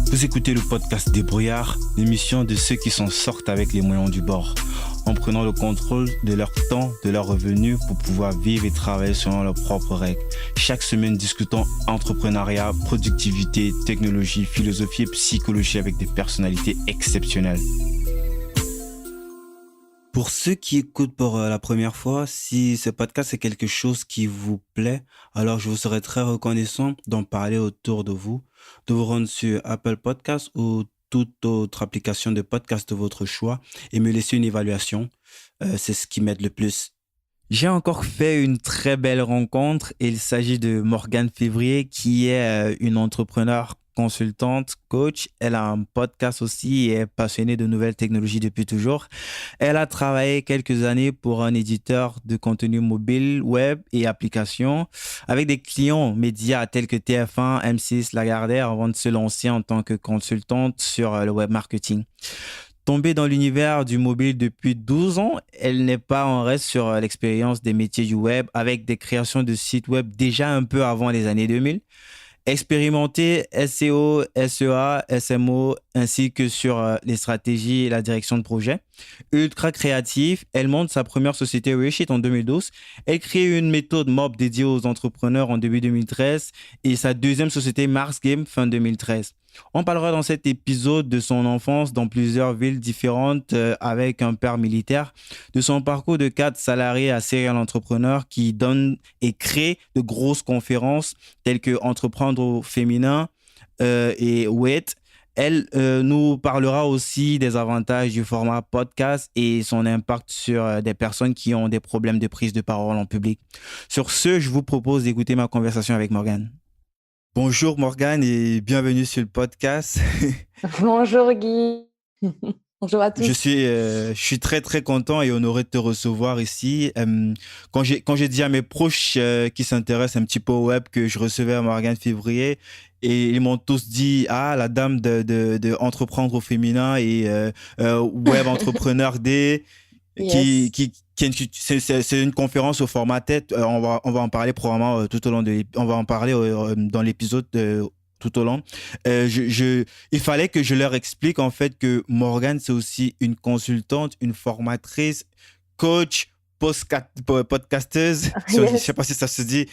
Vous écoutez le podcast Débrouillard, l'émission de ceux qui s'en sortent avec les moyens du bord, en prenant le contrôle de leur temps, de leurs revenus pour pouvoir vivre et travailler selon leurs propres règles. Chaque semaine, discutons entrepreneuriat, productivité, technologie, philosophie et psychologie avec des personnalités exceptionnelles. Pour ceux qui écoutent pour la première fois, si ce podcast est quelque chose qui vous plaît, alors je vous serais très reconnaissant d'en parler autour de vous rendre sur Apple Podcasts ou toute autre application de podcast de votre choix et me laisser une évaluation. C'est ce qui m'aide le plus. J'ai encore fait une très belle rencontre. Il s'agit de Morgane Février, qui est une entrepreneure consultante, coach. Elle a un podcast aussi et est passionnée de nouvelles technologies depuis toujours. Elle a travaillé quelques années pour un éditeur de contenu mobile, web et applications avec des clients médias tels que TF1, M6, Lagardère avant de se lancer en tant que consultante sur le web marketing. Tombée dans l'univers du mobile depuis 12 ans, elle n'est pas en reste sur l'expérience des métiers du web avec des créations de sites web déjà un peu avant les années 2000. Expérimentée SEO, SEA, SMO, ainsi que sur les stratégies et la direction de projet. Ultra créative, elle monte sa première société Reshit en 2012. Elle crée une méthode MOB dédiée aux entrepreneurs en début 2013 et sa deuxième société Mars Game fin 2013. On parlera dans cet épisode de son enfance dans plusieurs villes différentes avec un père militaire, de son parcours de cadre salarié à serial entrepreneur qui donne et crée de grosses conférences telles que Entreprendre au féminin et WIT. Elle nous parlera aussi des avantages du format podcast et son impact sur des personnes qui ont des problèmes de prise de parole en public. Sur ce, je vous propose d'écouter ma conversation avec Morgane. Bonjour Morgane et bienvenue sur le podcast. Bonjour Guy. Bonjour à tous. Je suis très très content et honoré de te recevoir ici. Quand j'ai dit à mes proches qui s'intéressent un petit peu au web que je recevais à Morgane Février, et ils m'ont tous dit la dame de entreprendre au féminin et web entrepreneur D Yes. c'est une conférence au format tête. On va en parler probablement tout au long on va en parler dans l'épisode tout au long. Il fallait que je leur explique en fait que Morgane, c'est aussi une consultante, une formatrice, coach, podcasteuse. Je ne sais Yes. pas si ça se dit.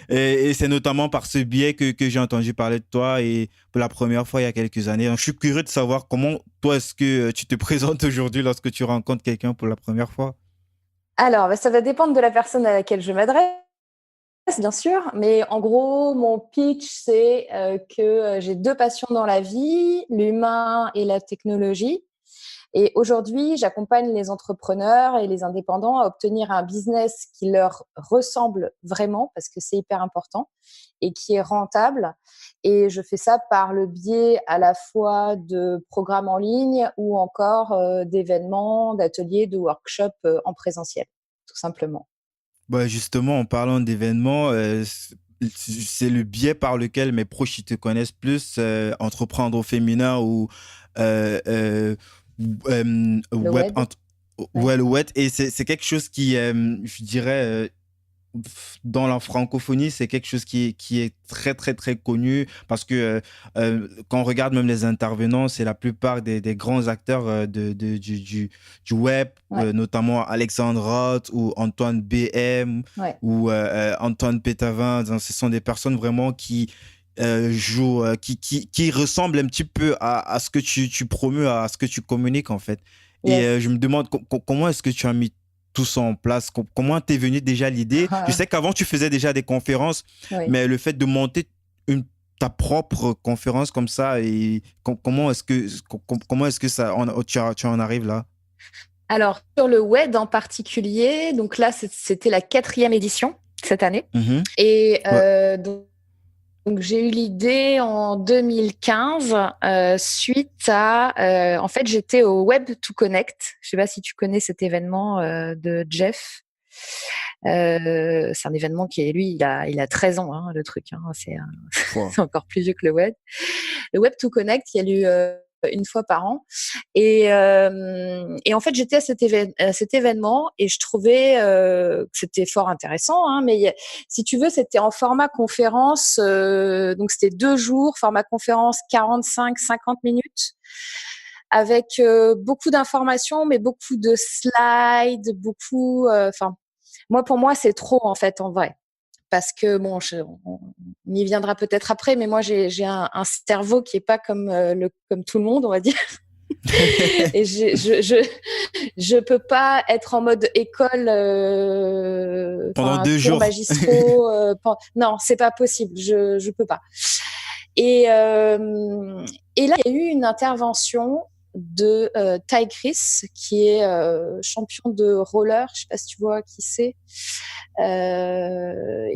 Et c'est notamment par ce biais que j'ai entendu parler de toi et pour la première fois il y a quelques années. Donc, je suis curieux de savoir comment toi, est-ce que tu te présentes aujourd'hui lorsque tu rencontres quelqu'un pour la première fois? Alors, ça va dépendre de la personne à laquelle je m'adresse, bien sûr. Mais en gros, mon pitch, c'est que j'ai deux passions dans la vie, l'humain et la technologie. Et aujourd'hui, j'accompagne les entrepreneurs et les indépendants à obtenir un business qui leur ressemble vraiment, parce que c'est hyper important, et qui est rentable. Et je fais ça par le biais à la fois de programmes en ligne ou encore d'événements, d'ateliers, de workshops en présentiel, tout simplement. Bah justement, en parlant d'événements, c'est le biais par lequel mes proches ils te connaissent plus, entreprendre au féminin ou euh, euh, Le web, web, ouais. ouais, le web. Et c'est quelque chose qui, je dirais, dans la francophonie, c'est quelque chose qui est très, très, très connu parce que quand on regarde même les intervenants, c'est la plupart des grands acteurs du web, Ouais, notamment Alexandre Roth ou Antoine BM ouais. ou Antoine Pétavin. Donc, ce sont des personnes vraiment qui jouent, qui ressemblent un petit peu à ce que tu promeus, à ce que tu communiques en fait. Et Yes. je me demande comment est-ce que tu as mis tout ça en place? Comment t'es venue déjà l'idée? Je sais qu'avant, tu faisais déjà des conférences, Oui. mais le fait de monter ta propre conférence comme ça, et comment est-ce que tu en arrives là? Alors, sur le web en particulier, donc là, c'était la 4e édition cette année. Mhm. Et Ouais. donc, j'ai eu l'idée en 2015 suite à... en fait, j'étais au Web to Connect. Je ne sais pas si tu connais cet événement de Jeff. C'est un événement qui est, lui, il a 13 ans, hein, le truc. Hein, c'est Wow. c'est encore plus vieux que le Web. Le Web to Connect, il y a eu une fois par an. Et en fait, j'étais à cet événement et je trouvais que c'était fort intéressant. Hein, mais si tu veux, c'était en format conférence. Donc, c'était 2 jours, format conférence 45-50 minutes, avec beaucoup d'informations, mais beaucoup de slides, beaucoup. Enfin, pour moi, c'est trop en fait, en vrai. Parce que bon, on y viendra peut-être après, mais moi j'ai un cerveau qui est pas comme comme tout le monde, on va dire. Et je peux pas être en mode école, Pendant 2 cours jours. magistraux. Non, c'est pas possible. Je peux pas. Et là, il y a eu une intervention de Ty Chris, qui est champion de roller. Je sais pas si tu vois qui c'est. Non,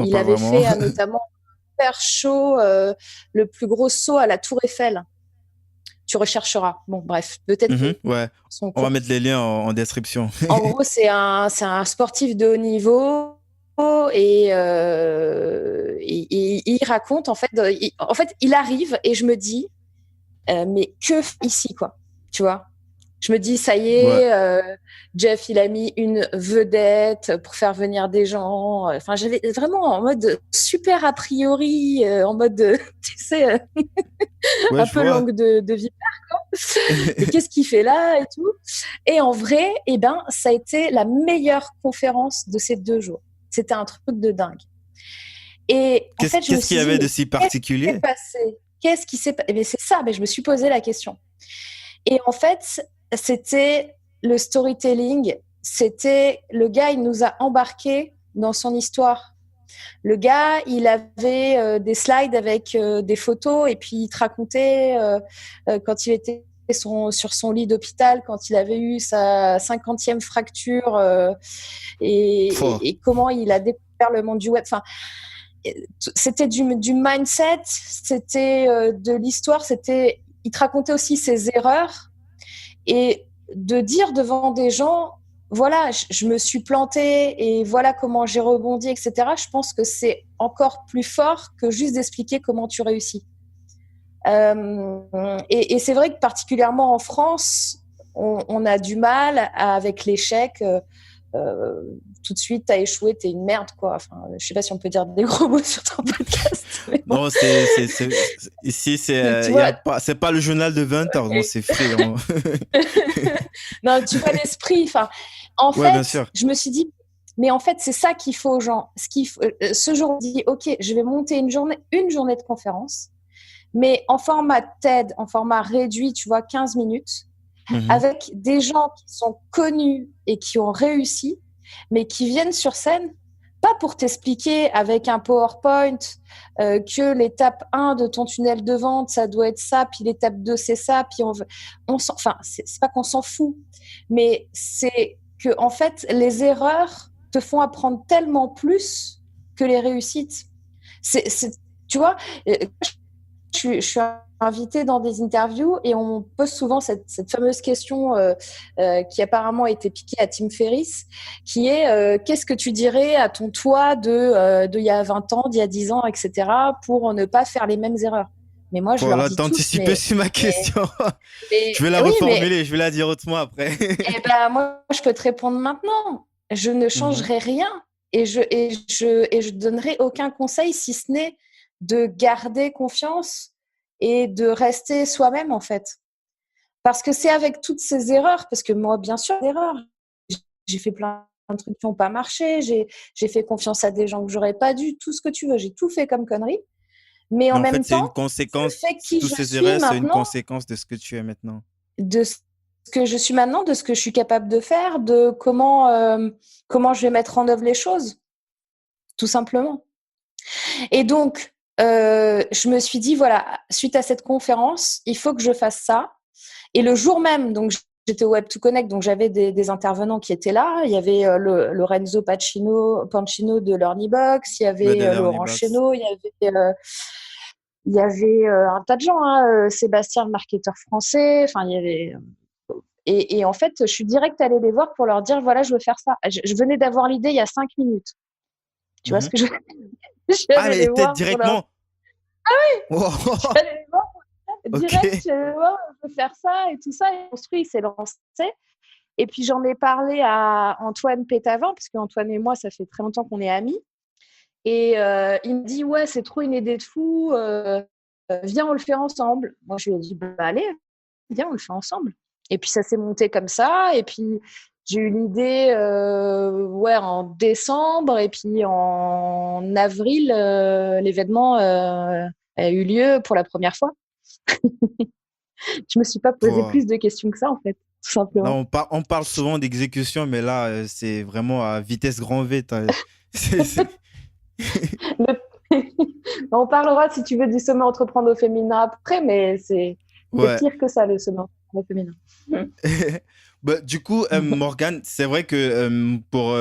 Il pas avait vraiment. fait notamment super chaud le plus gros saut à la Tour Eiffel. Tu rechercheras. Bon, bref, peut-être que Ouais, son on va cours. mettre les liens en description. En gros, c'est un sportif de haut niveau. Et il raconte en fait, il arrive et je me dis, mais que ici quoi, tu vois. Je me dis, ça y Ouais. est, Jeff, il a mis une vedette pour faire venir des gens. Enfin, j'avais vraiment en mode super a priori, en mode, tu sais, Ouais, un je peu vois. langue de vipère, quoi. Mais qu'est-ce qu'il fait là et tout. Et en vrai, ça a été la meilleure conférence de ces 2 jours. C'était un truc de dingue. Et en fait, je me Qu'est-ce qu'il suis y dit, avait de mais si qu'est-ce qui s'est particulier? passé? Qu'est-ce qui s'est passé? Mais c'est ça, mais je me suis posé la question. Et en fait, c'était le storytelling. C'était le gars, il nous a embarqués dans son histoire. Le gars, il avait des slides avec des photos et puis il te racontait quand il était sur son lit d'hôpital, quand il avait eu sa 50e fracture Fort. et comment il a découvert le monde du web. Enfin, c'était du mindset, c'était de l'histoire, il te racontait aussi ses erreurs et de dire devant des gens, voilà, je me suis plantée et voilà comment j'ai rebondi, etc. Je pense que c'est encore plus fort que juste d'expliquer comment tu réussis. Et c'est vrai que particulièrement en France, on a du mal avec l'échec. Tout de suite, t'as échoué, t'es une merde, quoi. Enfin, je sais pas si on peut dire des gros mots sur ton podcast, mais bon. Non, ici, Tu y a vois, pas, c'est pas le journal de 20 heures, donc c'est free. non, tu vois l'esprit. Enfin, en Ouais, bien fait, sûr. je me suis dit, mais en fait, c'est ça qu'il faut aux gens. Ce jour, je dis, ok, je vais monter une journée de conférence, mais en format TED, en format réduit, tu vois, 15 minutes, Mhm. avec des gens qui sont connus et qui ont réussi, mais qui viennent sur scène, pas pour t'expliquer avec un PowerPoint que l'étape 1 de ton tunnel de vente, ça doit être ça, puis l'étape 2, c'est ça, puis enfin, c'est pas qu'on s'en fout, mais c'est que, en fait, les erreurs te font apprendre tellement plus que les réussites. Tu vois, je suis invitée dans des interviews et on me pose souvent cette fameuse question qui apparemment a été piquée à Tim Ferriss, qui est qu'est-ce que tu dirais à ton toi de il y a 20 ans, d'il y a 10 ans, etc., pour ne pas faire les mêmes erreurs. Mais moi, je leur Voilà, dis tous, t'anticipais sur ma question. Je vais la oui, mais reformuler, je vais la dire autrement après. moi, je peux te répondre maintenant. Je ne Mhm. changerai rien et je donnerai aucun conseil si ce n'est de garder confiance et de rester soi-même, en fait. Parce que c'est avec toutes ces erreurs, parce que moi, bien sûr, erreurs. J'ai fait plein de trucs qui n'ont pas marché, j'ai fait confiance à des gens que j'aurais pas dû, tout ce que tu veux, j'ai tout fait comme connerie. Mais Mais en en fait, même c'est temps, une je conséquence, fais qui tous je ces suis erreurs, c'est une maintenant, conséquence de ce que tu es maintenant. de ce que je suis maintenant, de ce que je suis capable de faire, de comment je vais mettre en œuvre les choses, tout simplement. Et donc, je me suis dit, voilà, suite à cette conférence, il faut que je fasse ça. Et le jour même, donc j'étais au Web2Connect, donc j'avais des intervenants qui étaient là. Il y avait Lorenzo Pancino de LearnyBox, il y Ouais, de avait Learning Laurent Box. Chénaud, il y avait un tas de gens, hein, Sébastien, le marketeur français. Enfin, il y avait. Et en fait, je suis direct allée les voir pour leur dire, voilà, je veux faire ça. Je venais d'avoir l'idée il y a 5 minutes. Tu vois ce Mhm. que je suis Ah, allée mais les t'es voir pour leur directement. Je suis allée les voir. Ok. direct, ouais, je veux faire ça et tout ça. Et construit, il s'est lancé. Et puis j'en ai parlé à Antoine Pétavin, parce qu'Antoine et moi, ça fait très longtemps qu'on est amis. Et il me dit, ouais, c'est trop une idée de fou, viens, on le fait ensemble. Moi, je lui ai dit, bah, allez, viens, on le fait ensemble. Et puis ça s'est monté comme ça. Et puis j'ai eu l'idée ouais, en décembre. Et puis en avril, l'événement a eu lieu pour la première fois. Je me suis pas posé Wow. plus de questions que ça, en fait, tout Là, simplement. on parle souvent d'exécution, mais là, c'est vraiment à vitesse grand V. C'est, c'est- On parlera, si tu veux, du sommet entreprendre au féminin après, mais c'est Ouais. pire que ça, le sommet entreprendre au féminin. Bah, du coup, Morgane, c'est vrai que pour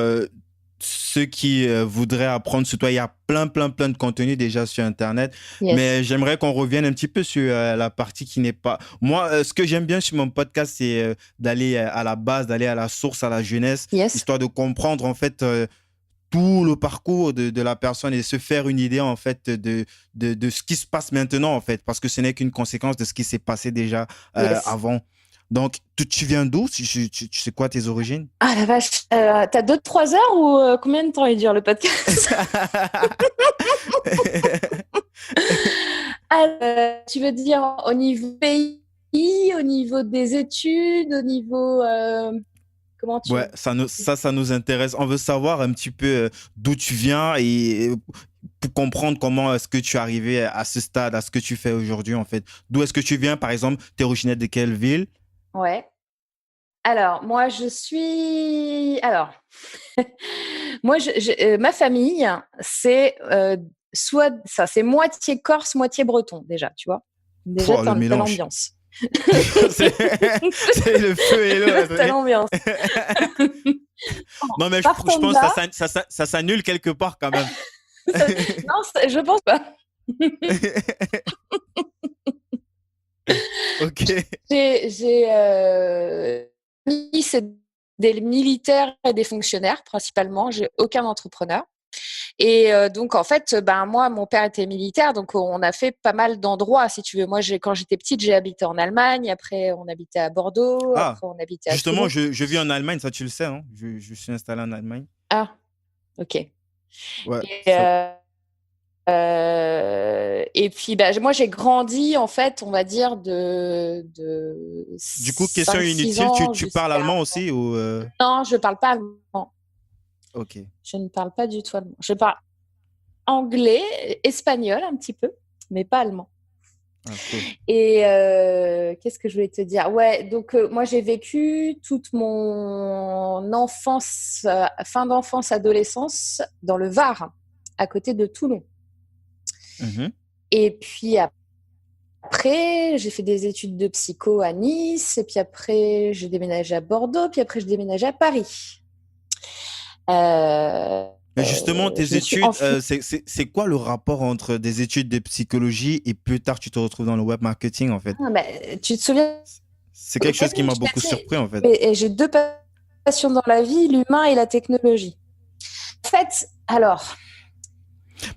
ceux qui voudraient apprendre sur toi, il y a plein de contenu déjà sur Internet. Yes. Mais j'aimerais qu'on revienne un petit peu sur la partie qui n'est pas. Moi, ce que j'aime bien sur mon podcast, c'est d'aller à la base, d'aller à la source, à la jeunesse, Yes. histoire de comprendre en fait tout le parcours de la personne et se faire une idée en fait de ce qui se passe maintenant en fait, parce que ce n'est qu'une conséquence de ce qui s'est passé déjà Yes. avant. Donc, tu viens d'où? Tu sais quoi tes origines? Ah la vache, t'as 2-3 heures ou combien de temps il dure le podcast? Tu veux dire au niveau pays, au niveau des études, au niveau comment tu Ouais, veux ça nous intéresse. On veut savoir un petit peu d'où tu viens et pour comprendre comment est-ce que tu es arrivé à ce stade, à ce que tu fais aujourd'hui, en fait. D'où est-ce que tu viens, par exemple? Tu es originaire de quelle ville? Ouais. Alors, moi, je suis. Alors, moi, ma famille, c'est soit ça, c'est moitié corse, moitié breton, déjà, tu vois. Déjà, Pouah, le t'as mélange. l'ambiance. C'est c'est le feu et l'eau. Là. T'as l'ambiance. Non, mais je Partant de pense que là, ça s'annule quelque part quand même. non, je pense pas. Ok. C'est des militaires et des fonctionnaires principalement. J'ai aucun entrepreneur. Et donc, en fait, ben, moi, mon père était militaire, donc on a fait pas mal d'endroits, si tu veux. Moi, quand j'étais petite, j'ai habité en Allemagne, après, on habitait à Bordeaux, Ah, après, on habitait à justement, Toulon. je vis en Allemagne, ça tu le sais, hein? Je suis installé en Allemagne. Ah, ok. Ouais, Et, ça. et puis, ben, moi, j'ai grandi, en fait, on va dire, de Du coup, question 5-6 inutile, ans tu parles jusqu'à... allemand aussi ou Non, je parle pas allemand. Ok. Je ne parle pas du tout allemand. Je parle anglais, espagnol un petit peu, mais pas allemand. Ah, cool. Et qu'est-ce que je voulais te dire? Ouais, donc moi j'ai vécu toute mon enfance, fin d'enfance, adolescence dans le Var, à côté de Toulon. Mhm. Et puis après, j'ai fait des études de psycho à Nice, et puis après j'ai déménagé à Bordeaux, puis après je déménagé à Paris. Euh, Mais justement, je tes me suis études, enfuie. c'est quoi le rapport entre des études de psychologie et plus tard tu te retrouves dans le web marketing en fait? Ah, bah, tu te souviens? C'est quelque chose qui Oui, m'a je t'ai beaucoup dit, surpris en fait. j'ai deux passions dans la vie, l'humain et la technologie. En fait, alors,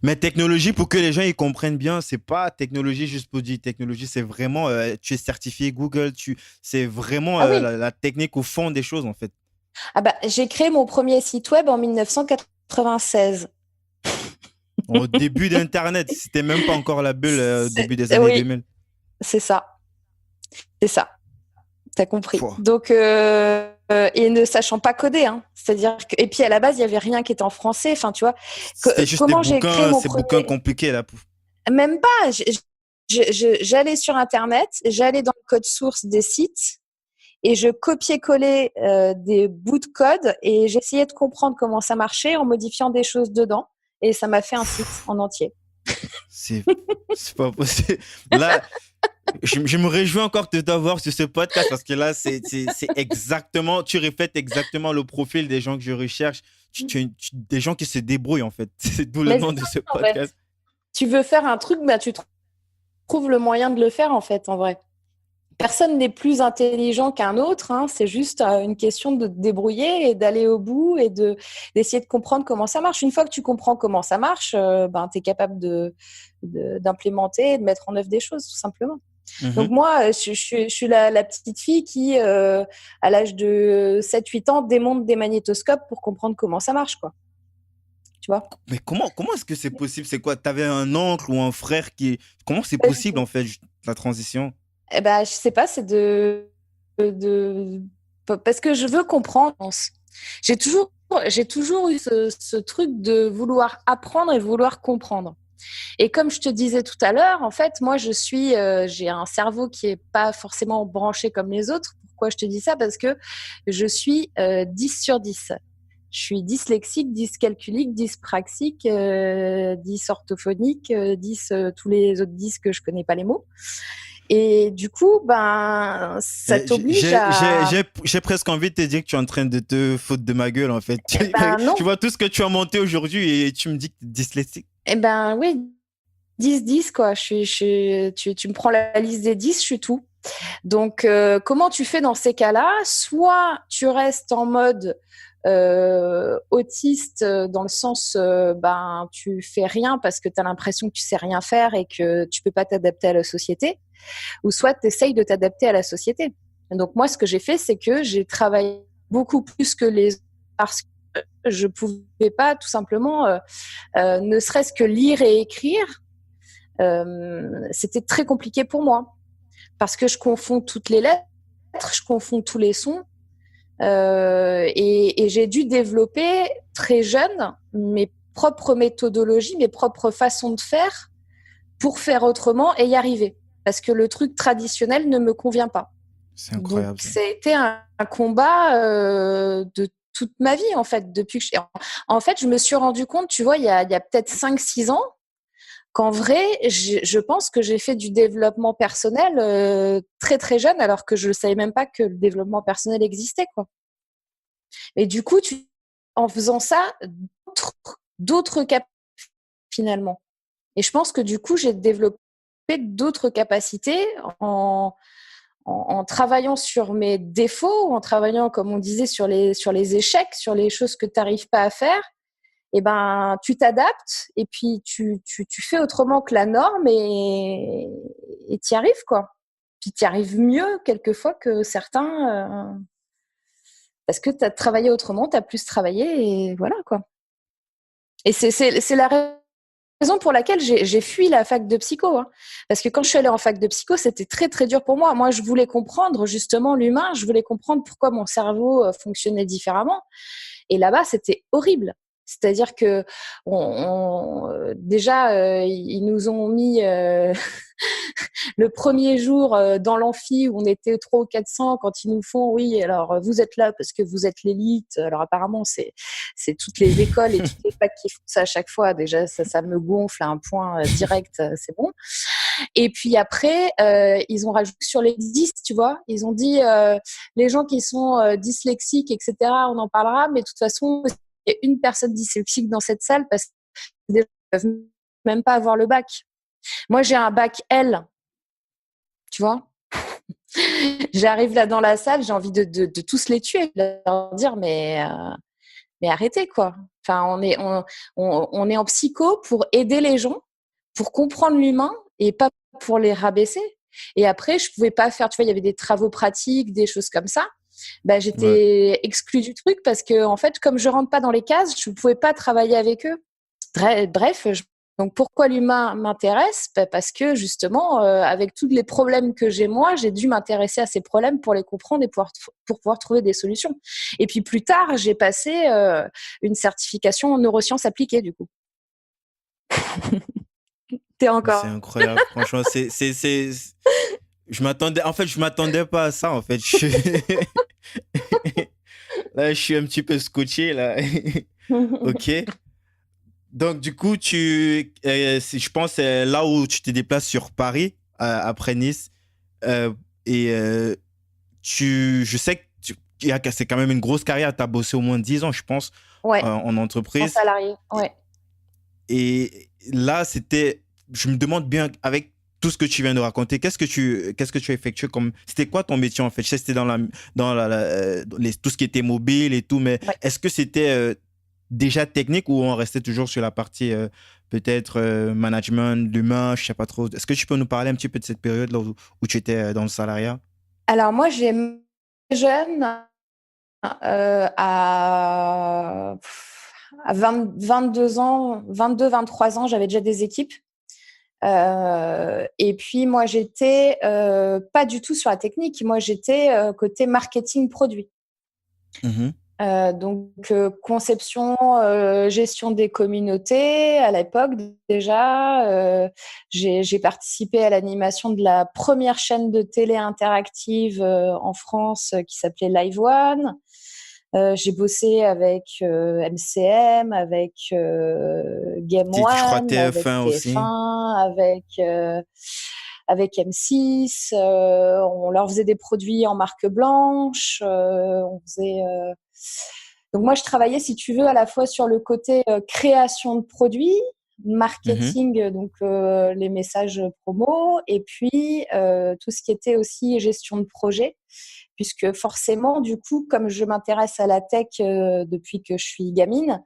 Mais technologie, pour que les gens y comprennent bien, c'est pas technologie juste pour dire technologie, c'est vraiment, tu es certifié Google, c'est vraiment ah oui, la technique au fond des choses en fait. ah bah, j'ai créé mon premier site web en 1996. Au début d'Internet, c'était même pas encore la bulle au début des années Oui, 2000. c'est ça, c'est ça, t'as compris. Pouah. Donc, et ne sachant pas coder, hein, c'est-à-dire que, et puis à la base, il y avait rien qui était en français. Enfin, tu vois, C'était juste des comment j'ai créé bouquins, mon ces bouquins premier, compliqués là. même pas. J'allais sur Internet, j'allais dans le code source des sites et je copiais-collais des bouts de code et j'essayais de comprendre comment ça marchait en modifiant des choses dedans. Et ça m'a fait un site en entier. C'est c'est pas possible. Là, je me réjouis encore de t'avoir sur ce podcast parce que là, c'est exactement, tu reflètes exactement le profil des gens que je recherche. Des gens qui se débrouillent en fait. C'est d'où le Mais nom c'est de ça, ce en fait. podcast. Tu veux faire un truc, bah, trouves le moyen de le faire, en fait, en vrai. Personne n'est plus intelligent qu'un autre, hein. C'est juste une question de te débrouiller et d'aller au bout et d'essayer de comprendre comment ça marche. Une fois que tu comprends comment ça marche, ben, tu es capable d'implémenter et de mettre en œuvre des choses, tout simplement. Donc Mhm. moi, je suis la petite fille qui, à l'âge de 7-8 ans, démonte des magnétoscopes pour comprendre comment ça marche, quoi. Tu vois? Mais comment est-ce que c'est possible? C'est quoi? T'avais un oncle ou un frère qui... Comment c'est Pas du possible, tout. en fait, la transition? Eh ben, je sais pas, c'est de parce que je veux comprendre. Je pense. J'ai toujours, j'ai toujours eu ce truc de vouloir apprendre et vouloir comprendre. Et comme je te disais tout à l'heure, en fait, moi, j'ai un cerveau qui est pas forcément branché comme les autres. Pourquoi je te dis ça? Parce que je suis 10 sur 10. Je suis dyslexique, dyscalculique, dyspraxique, 10 orthophonique, 10 tous les autres 10 que je connais pas les mots. Et du coup, ben, ça t'oblige à... J'ai presque envie de te dire que tu es en train de te foutre de ma gueule, en fait. Eh ben Tu non. vois tout ce que tu as monté aujourd'hui et tu me dis que tu es dyslexique. Eh ben oui, 10-10, quoi. Tu me prends la liste des 10, je suis tout. Donc, comment tu fais dans ces cas-là? Soit tu restes en mode autiste dans le sens, ben, tu fais rien parce que tu as l'impression que tu sais rien faire et que tu peux pas t'adapter à la société, ou soit tu essayes de t'adapter à la société. Donc, moi, ce que j'ai fait, c'est que j'ai travaillé beaucoup plus que les autres parce que je pouvais pas tout simplement, ne serait-ce que lire et écrire. C'était très compliqué pour moi parce que je confonds toutes les lettres, je confonds tous les sons. Et j'ai dû développer très jeune mes propres méthodologies, mes propres façons de faire pour faire autrement et y arriver. Parce que le truc traditionnel ne me convient pas. C'est Donc, incroyable, ça. ça a été un combat de toute ma vie, en fait. Depuis que en fait, je me suis rendu compte, tu vois, il y a peut-être 5-6 ans, qu'en vrai, je pense que j'ai fait du développement personnel très très jeune, alors que je ne savais même pas que le développement personnel existait, quoi. Et du coup, en faisant ça, d'autres capacités finalement. Et je pense que du coup, j'ai développé d'autres capacités en travaillant sur mes défauts, en travaillant, comme on disait, sur les échecs, sur les choses que tu n'arrives pas à faire. Et ben, tu t'adaptes et puis tu fais autrement que la norme et tu y arrives, quoi. Puis tu y arrives mieux quelquefois que certains parce que tu as travaillé autrement, tu as plus travaillé et voilà, quoi. Et c'est la raison pour laquelle j'ai fui la fac de psycho. Hein. Parce que quand je suis allée en fac de psycho, c'était très, très dur pour moi. Moi, je voulais comprendre justement l'humain, je voulais comprendre pourquoi mon cerveau fonctionnait différemment. Et là-bas, c'était horrible. C'est-à-dire que déjà, ils nous ont mis le premier jour dans l'amphi où on était 300 ou 400, quand ils nous font, oui, alors vous êtes là parce que vous êtes l'élite. Alors apparemment, c'est toutes les écoles et toutes les facs qui font ça à chaque fois. Déjà, ça me gonfle à un point direct, c'est bon. Et puis après, ils ont rajouté sur les 10, tu vois, ils ont dit les gens qui sont dyslexiques, etc., on en parlera, mais de toute façon, il y a une personne dyslexique dans cette salle parce que des gens ne peuvent même pas avoir le bac. Moi, j'ai un bac L, tu vois. J'arrive là dans la salle, j'ai envie de tous les tuer, de leur dire mais arrêtez quoi. Enfin, on est en psycho pour aider les gens, pour comprendre l'humain et pas pour les rabaisser. Et après, je pouvais pas faire, tu vois, il y avait des travaux pratiques, des choses comme ça. Bah, Ouais. j'étais exclue du truc parce que en fait, comme je rentre pas dans les cases, je pouvais pas travailler avec eux. Bref, donc pourquoi l'humain m'intéresse? Parce que justement, avec tous les problèmes que j'ai moi, j'ai dû m'intéresser à ces problèmes pour les comprendre et pour pouvoir trouver des solutions. Et puis plus tard, j'ai passé une certification en neurosciences appliquées du coup. T'es Mais c'est encore. incroyable, franchement. Je m'attendais pas à ça, en fait. Là, je suis un petit peu scotché, là. Ok. Donc, du coup, je pense, c'est là où tu te déplaces sur Paris, après Nice. Euh, et je sais que c'est quand même une grosse carrière. Tu as bossé au moins 10 ans, je pense, Ouais, en en entreprise. salarié. Ouais. Et là, je me demande bien, avec tout ce que tu viens de raconter, qu'est-ce que tu as effectué comme, c'était quoi ton métier en fait? Je sais que c'était tout ce qui était mobile et tout, mais Ouais. est-ce que c'était déjà technique ou on restait toujours sur la partie peut-être management, l'humain, je sais pas trop. Est-ce que tu peux nous parler un petit peu de cette période là où tu étais dans le salariat? Alors moi, j'ai jeune à 22 ans, 22-23 ans, j'avais déjà des équipes. Et puis moi, j'étais pas du tout sur la technique. Moi, j'étais côté marketing produit. Mhm. Donc, conception, gestion des communautés à l'époque déjà. J'ai participé à l'animation de la première chaîne de télé interactive en France qui s'appelait Live One. J'ai bossé avec MCM, avec Game Je crois One, avec TF1 aussi. TF1, avec M6. On leur faisait des produits en marque blanche. On faisait donc moi, je travaillais, si tu veux, à la fois sur le côté création de produits, Mhm. marketing, donc les messages promo, et puis tout ce qui était aussi gestion de projet, puisque forcément, du coup, comme je m'intéresse à la tech depuis que je suis gamine,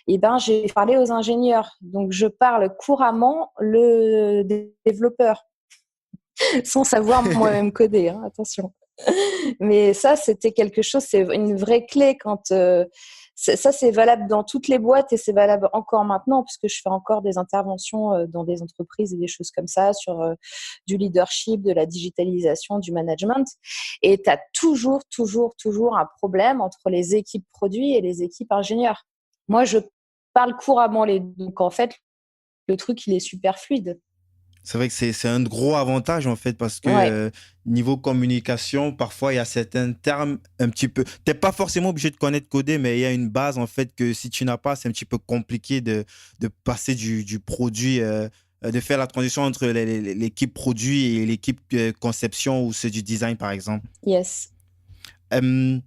eh ben, j'ai parlé aux ingénieurs. Donc, je parle couramment le développeur, sans savoir moi-même coder, hein, attention. Mais ça, c'était quelque chose, c'est une vraie clé quand ça, c'est valable dans toutes les boîtes et c'est valable encore maintenant puisque je fais encore des interventions dans des entreprises et des choses comme ça sur du leadership, de la digitalisation, du management. Et tu as toujours, toujours, toujours un problème entre les équipes produits et les équipes ingénieurs. Moi, je parle couramment les deux. Donc, en fait, le truc, il est super fluide. C'est vrai que c'est un gros avantage en fait parce que Ouais. niveau communication, parfois il y a certains termes un petit peu. T'es pas forcément obligé de connaître coder, mais il y a une base en fait que si tu n'as pas, c'est un petit peu compliqué de passer du produit, de faire la transition entre l'équipe produit et l'équipe conception ou ceux du design par exemple. Yes. Euh,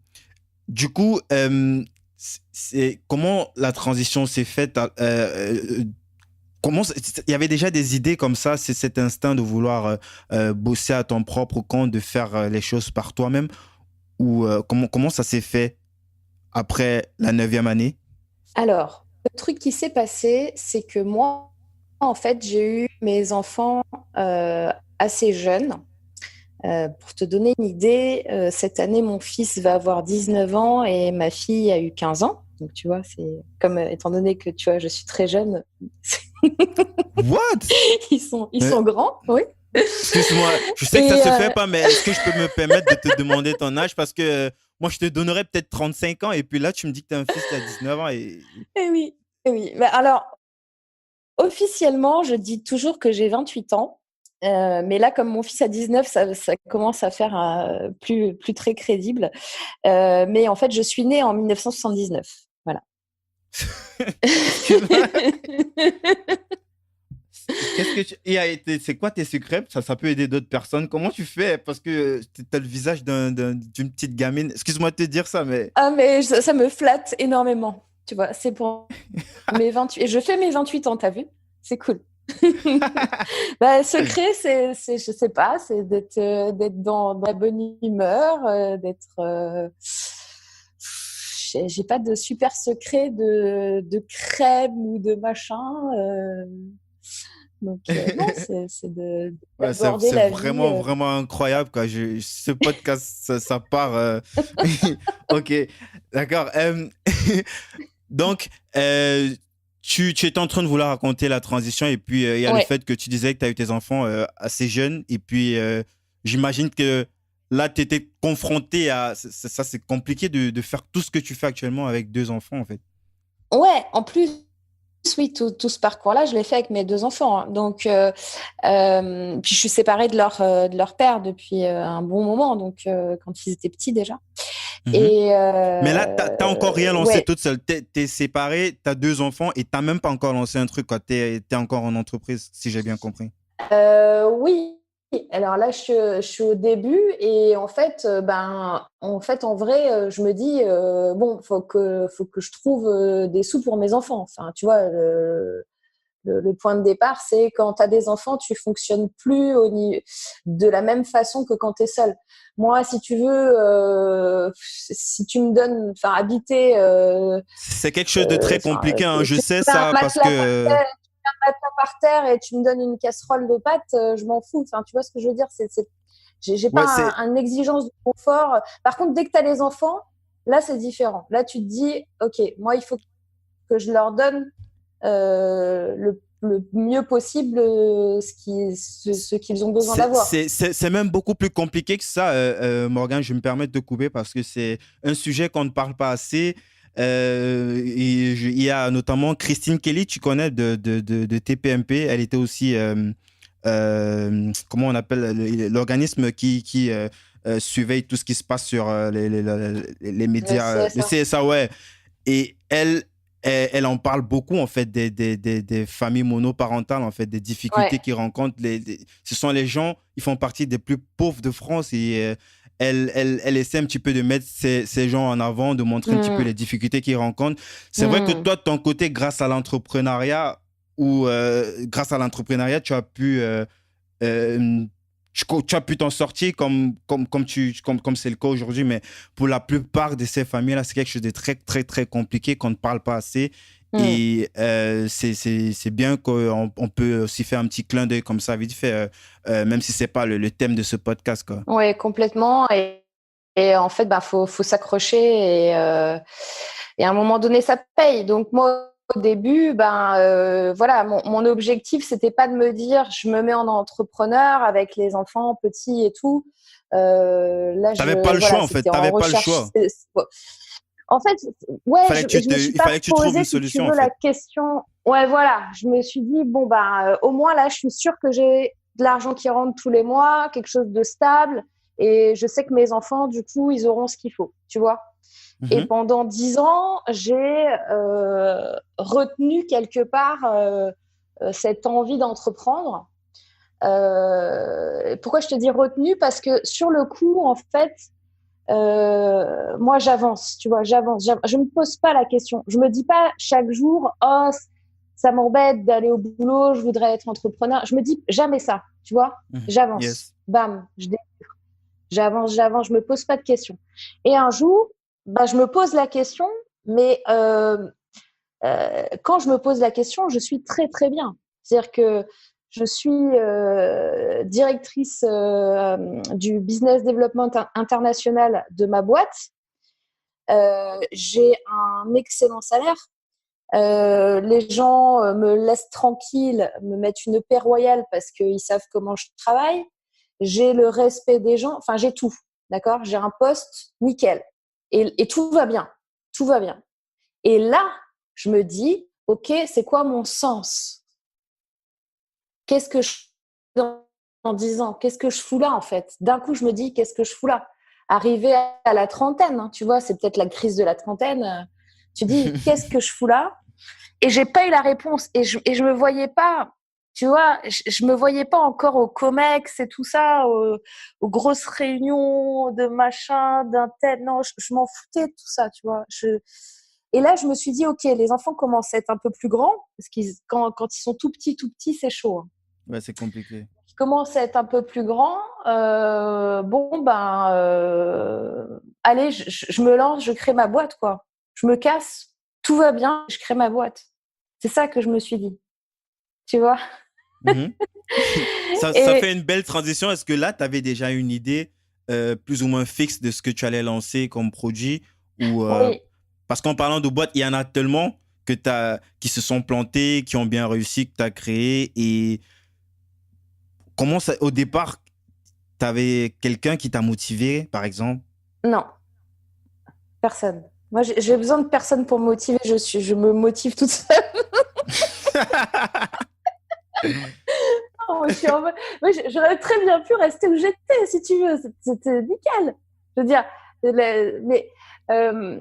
du coup, comment la transition s'est faite il y avait déjà des idées comme ça, c'est cet instinct de vouloir bosser à ton propre compte, de faire les choses par toi-même, ou comment ça s'est fait après la neuvième année? Alors, le truc qui s'est passé, c'est que moi, en fait, j'ai eu mes enfants assez jeunes. Pour te donner une idée, cette année, mon fils va avoir 19 ans et ma fille a eu 15 ans. Donc, tu vois, c'est comme, étant donné que, tu vois, je suis très jeune, What? ils Euh, sont grands, oui. Excuse-moi, je sais que ça Et se fait pas, mais est-ce que je peux me permettre de te demander ton âge? Parce que moi, je te donnerais peut-être 35 ans et puis là, tu me dis que tu as un fils qui a 19 ans et... eh oui, eh oui. Mais alors, officiellement, je dis toujours que j'ai 28 ans. Mais là, comme mon fils a 19, ça commence à faire plus très crédible. Mais en fait, je suis née en 1979. Voilà. Excuse-moi. Qu'est-ce que tu... C'est quoi tes secrets? Ça peut aider d'autres personnes. Comment tu fais? Parce que tu as le visage d'une petite gamine. Excuse-moi de te dire ça, mais... Ah, mais ça me flatte énormément. Tu vois, c'est pour mes 28. Et je fais mes 28 ans, t'as vu? C'est cool. Bah, secret, je sais pas, c'est d'être dans la bonne humeur, d'être. J'ai pas de super secret de crème ou de machin. Donc, non, c'est Ouais, d'aborder c'est la vie. vraiment, vraiment incroyable, quoi. Ce podcast, ça part... Ok, d'accord. Donc, tu étais en train de vouloir raconter la transition et puis il y a le Ouais. fait que tu disais que tu as eu tes enfants assez jeunes et puis j'imagine que là, tu étais confronté à... Ça, c'est compliqué de faire tout ce que tu fais actuellement avec deux enfants, en fait. Ouais, en plus, oui, tout ce parcours-là, je l'ai fait avec mes deux enfants, hein. Donc, puis je suis séparée de leur père depuis un bon moment, donc quand ils étaient petits déjà. Mhm. Et Mais là, t'as encore rien lancé ouais, toute seule. T'es séparé, t'as deux enfants et t'as même pas encore lancé un truc, quoi. T'es encore en entreprise, si j'ai bien compris. oui. Alors là, je suis au début et en fait, en vrai, je me dis bon, faut que je trouve des sous pour mes enfants. Enfin, tu vois, le point de départ, c'est quand tu as des enfants, tu fonctionnes plus de la même façon que quand tu es seul. Moi, si tu veux, si tu me donnes, enfin, habiter, C'est quelque chose de très compliqué, hein. Je tu sais mets un ça parce matelas par que terre, par terre et tu me donnes une casserole de pâtes, je m'en fous. Enfin, tu vois ce que je veux dire? J'ai pas ouais, c'est une exigence de confort. Par contre, dès que tu as les enfants, là, c'est différent. Là, tu te dis, OK, moi, il faut que je leur donne le mieux possible ce qu'ils ont besoin d'avoir. c'est même beaucoup plus compliqué que ça, Morgan. Je me permets de te couper parce que c'est un sujet qu'on ne parle pas assez. Il y a notamment Christine Kelly, tu connais, de TPMP. Elle était aussi, comment on appelle, l'organisme qui surveille tout ce qui se passe sur les Le médias, le CSA. CSA, ouais. Et elle en parle beaucoup, en fait, des familles monoparentales, en fait, des Ouais. difficultés qu'ils rencontrent. Ce sont les gens, ils font partie des plus pauvres de France et elle essaie un petit peu de mettre ces gens en avant, de montrer un petit peu Mmh. les difficultés qu'ils rencontrent. C'est vrai que Mmh. toi, de ton côté, grâce à l'entrepreneuriat, tu as pu tu as pu t'en sortir comme c'est le cas aujourd'hui, mais pour la plupart de ces familles-là, c'est quelque chose de très, très, très compliqué qu'on ne parle pas assez. Mmh. Et c'est bien qu'on peut aussi faire un petit clin d'œil comme ça, vite fait, même si ce n'est pas le thème de ce podcast, quoi. Ouais, complètement. Et en fait, bah, faut s'accrocher et à un moment donné, ça paye. Donc moi, au début, ben voilà, mon objectif, c'était pas de me dire, je me mets en entrepreneur avec les enfants petits et tout. Là, Tu n'avais pas le choix, voilà, en fait. c'était Tu en n'avais pas le recherche. choix. En fait, ouais, je me suis Il pas fallait que tu trouves une posé, si tu solution, en veux, la fait. question. Ouais, voilà, je me suis dit, bon, bah, au moins là, je suis sûre que j'ai de l'argent qui rentre tous les mois, quelque chose de stable, et je sais que mes enfants, du coup, ils auront ce qu'il faut, tu vois. Et Mhm. pendant 10 ans, j'ai retenu quelque part cette envie d'entreprendre. Pourquoi je te dis retenu? Parce que sur le coup, en fait, moi, j'avance, tu vois, je me pose pas la question. Je me dis pas chaque jour, oh, ça m'embête d'aller au boulot, je voudrais être entrepreneur. Je me dis jamais ça, tu vois. Mhm. J'avance, Yes. bam, j'avance, je me pose pas de questions. Et un jour, bah, je me pose la question, mais quand je me pose la question, je suis très très bien. C'est-à-dire que je suis directrice du business development international de ma boîte. J'ai un excellent salaire. Les gens me laissent tranquille, me mettent une paix royale parce qu'ils savent comment je travaille. J'ai le respect des gens. Enfin, j'ai tout. D'accord? J'ai un poste nickel. Et tout va bien. Tout va bien. Et là, je me dis, OK, c'est quoi mon sens? Qu'est-ce que je fais dans 10 ans? Qu'est-ce que je fous là, en fait? D'un coup, je me dis, qu'est-ce que je fous là? Arrivé à la trentaine, hein, tu vois, c'est peut-être la crise de la trentaine. Tu dis, qu'est-ce que je fous là? Et j'ai pas eu la réponse. Et je me voyais pas, tu vois, je me voyais pas encore au COMEX et tout ça, aux grosses réunions de machin, d'un tel. Non, je m'en foutais de tout ça, tu vois. Et là, je me suis dit, OK, les enfants commencent à être un peu plus grands, parce quand ils sont tout petits, c'est chaud, hein. Ouais, c'est compliqué. Ils commencent à être un peu plus grands. Bon, ben, allez, je me lance, je crée ma boîte, quoi. Je me casse, tout va bien, je crée ma boîte. C'est ça que je me suis dit, tu vois. Mhm. Ça Et fait une belle transition. Est-ce que là, tu avais déjà une idée plus ou moins fixe de ce que tu allais lancer comme produit ou, oui, parce qu'en parlant de boîtes, il y en a tellement qui se sont plantés, qui ont bien réussi, que tu as créé. Et comment ça, au départ, tu avais quelqu'un qui t'a motivé, par exemple? non, personne. Moi, j'ai besoin de personne pour me motiver. Je me motive toute seule. Je suis en mode- Moi, j'aurais très bien pu rester où j'étais, si tu veux. C'était nickel. Je veux dire, mais euh,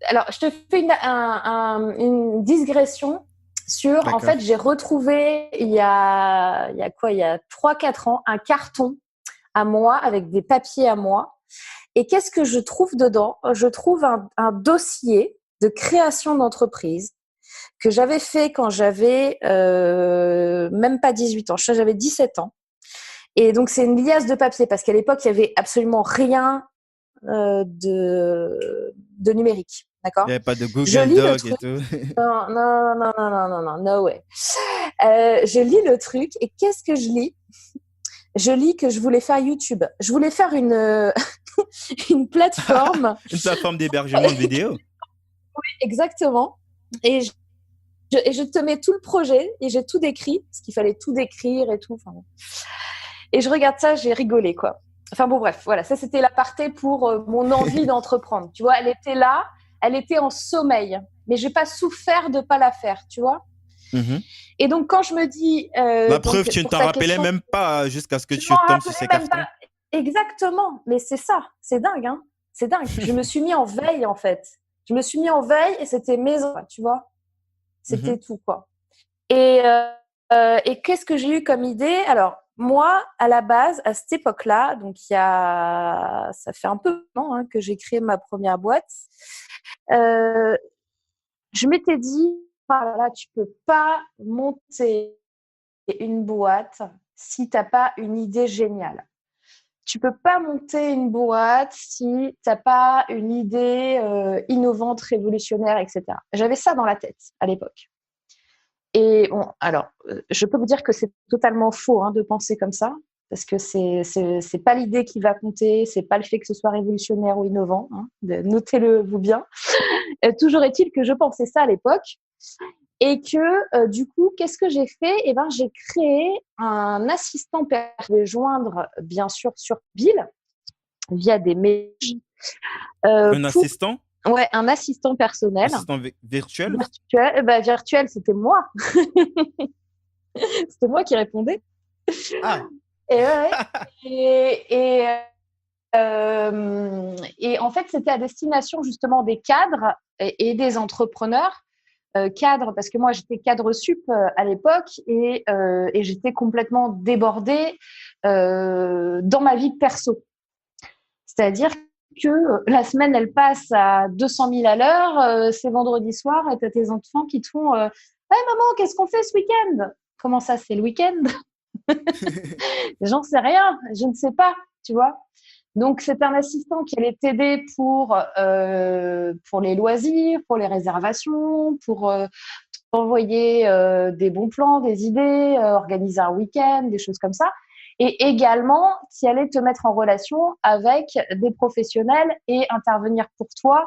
alors, je te fais une digression sur, en D'accord. fait, j'ai retrouvé il y a 3 4 ans, un carton à moi avec des papiers à moi. Et qu'est-ce que je trouve dedans? Je trouve un dossier de création d'entreprise que j'avais fait quand j'avais même pas 18 ans. Je crois que j'avais 17 ans. Et donc, c'est une liasse de papier parce qu'à l'époque, il n'y avait absolument rien de numérique. Il n'y D'accord? avait pas de Je Google lis le Doc et truc. tout. Non, non, non, non, non, non, non, no way. Je lis le truc et qu'est-ce que je lis? Je lis que je voulais faire YouTube. Je voulais faire une plateforme. Une plateforme d'hébergement de vidéos. Exactement. Et je te mets tout le projet et j'ai tout décrit, parce qu'il fallait tout décrire et tout. Enfin, et je regarde ça, j'ai rigolé, quoi. Enfin bon, bref, voilà, ça c'était l'aparté pour mon envie d'entreprendre. Tu vois, elle était là, elle était en sommeil, mais j'ai pas souffert de pas la faire, tu vois. Mhm. Et donc quand je me dis, La donc, preuve, tu ne pour t'en ta rappelais question, même pas jusqu'à ce que je tu m'en tombes sur ces rappelais même cartons. pas exactement. Mais c'est ça, c'est dingue, hein. C'est dingue. Je me suis mis en veille en fait. Je me suis mis en veille et c'était mes enfants, tu vois. Mhm. C'était tout, quoi. Et qu'est-ce que j'ai eu comme idée? Alors, moi, à la base, à cette époque-là, donc ça fait un peu de temps hein, que j'ai créé ma première boîte, euh, je m'étais dit, ah là là, tu peux pas monter une boîte si t'as pas une idée géniale. Tu peux pas monter une boîte si t'as pas une idée innovante, révolutionnaire, etc. J'avais ça dans la tête à l'époque. Et bon, alors, je peux vous dire que c'est totalement faux hein, de penser comme ça, parce que c'est pas l'idée qui va compter, c'est pas le fait que ce soit révolutionnaire ou innovant. Hein, notez-le vous bien. Toujours est-il que je pensais ça à l'époque, et que du coup, qu'est-ce que j'ai fait? Eh ben, j'ai créé un assistant personnel. Je vais joindre bien sûr sur Bill via des mails Un pour assistant? ouais un assistant personnel Assistant virtuel? virtuel. Bah, virtuel, c'était moi. C'était moi qui répondais. Ah, Et, ouais, et en fait, c'était à destination justement des cadres et des entrepreneurs. Cadres, parce que moi, j'étais cadre sup à l'époque et j'étais complètement débordée dans ma vie perso. C'est-à-dire que la semaine, elle passe à 200 000 à l'heure, c'est vendredi soir et tu as tes enfants qui te font hey, maman, qu'est-ce qu'on fait ce week-end? Comment ça, c'est le week-end? J'en sais rien, je ne sais pas, tu vois. Donc, c'est un assistant qui allait t'aider pour les loisirs, pour les réservations, pour t'envoyer des bons plans, des idées, organiser un week-end, des choses comme ça. Et également, qui allait te mettre en relation avec des professionnels et intervenir pour toi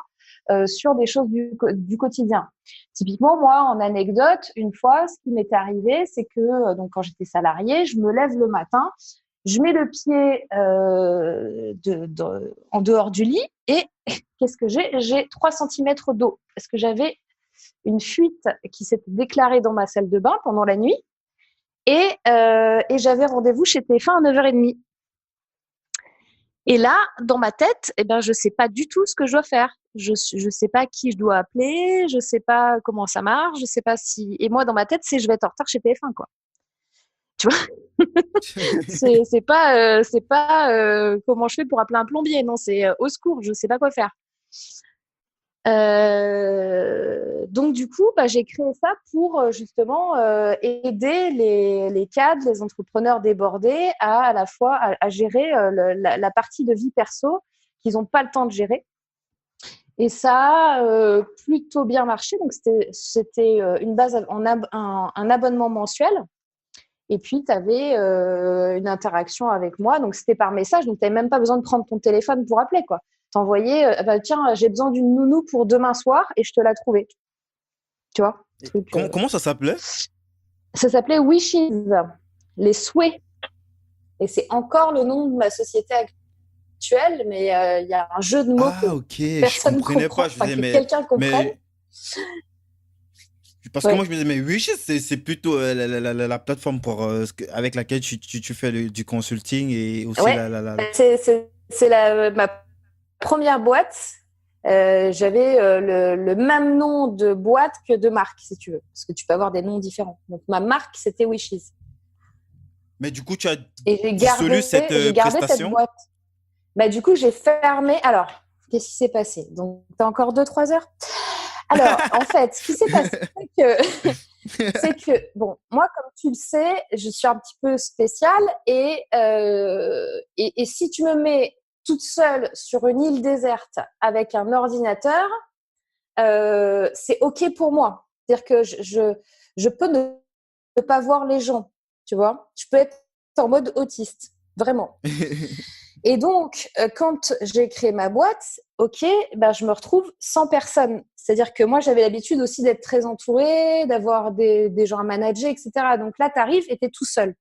sur des choses du quotidien. Typiquement, moi, en anecdote, une fois, ce qui m'était arrivé, c'est que donc quand j'étais salariée, je me lève le matin, je mets le pied en dehors du lit et qu'est-ce que j'ai? J'ai 3 centimètres d'eau parce que j'avais une fuite qui s'était déclarée dans ma salle de bain pendant la nuit et j'avais rendez-vous chez TF1 à 9h30. Et là, dans ma tête, eh ben, je sais pas du tout ce que je dois faire. Je sais pas qui je dois appeler, je sais pas comment ça marche, je sais pas si. Et moi, dans ma tête, c'est je vais être en retard chez TF1, quoi. Tu vois, c'est pas comment je fais pour appeler un plombier, non, c'est au secours, je sais pas quoi faire. Donc du coup, bah, j'ai créé ça pour justement aider les cadres, les entrepreneurs débordés à la fois à gérer la partie de vie perso qu'ils n'ont pas le temps de gérer. Et ça a plutôt bien marché. Donc c'était une base un abonnement mensuel. Et puis, tu avais une interaction avec moi. Donc, c'était par message. Donc, tu n'avais même pas besoin de prendre ton téléphone pour appeler, quoi. T'envoyais, bah, tiens, j'ai besoin d'une nounou pour demain soir et je te l'ai trouvée. Tu vois, truc, comment ça s'appelait? ça s'appelait Wishes, les souhaits. Et c'est encore le nom de ma société actuelle, mais il y a un jeu de mots que Ah, ok, je personne ne comprenais comprend, pas. Je enfin disais, que quelqu'un comprenne. mais parce que Ouais. moi, je me disais, mais Wishes, c'est plutôt la plateforme avec laquelle tu fais du consulting et aussi Ouais, c'est ma première boîte. J'avais le même nom de boîte que de marque, si tu veux, parce que tu peux avoir des noms différents. Donc, ma marque, c'était Wishes. Mais du coup, tu as Et dissolu cette j'ai gardé cette prestation? boîte. Bah, du coup, j'ai fermé. Alors, qu'est-ce qui s'est passé? Donc, tu as encore 2-3 heures? Alors, en fait, ce qui s'est passé, c'est que, bon, moi, comme tu le sais, je suis un petit peu spéciale et si tu me mets toute seule sur une île déserte avec un ordinateur, c'est OK pour moi. C'est-à-dire que je peux ne pas voir les gens, tu vois. Je peux être en mode autiste, vraiment. Et donc, quand j'ai créé ma boîte, OK, ben, je me retrouve sans personne. C'est-à-dire que moi, j'avais l'habitude aussi d'être très entourée, d'avoir des gens à manager, etc. Donc là, tu arrives et tu es tout seul.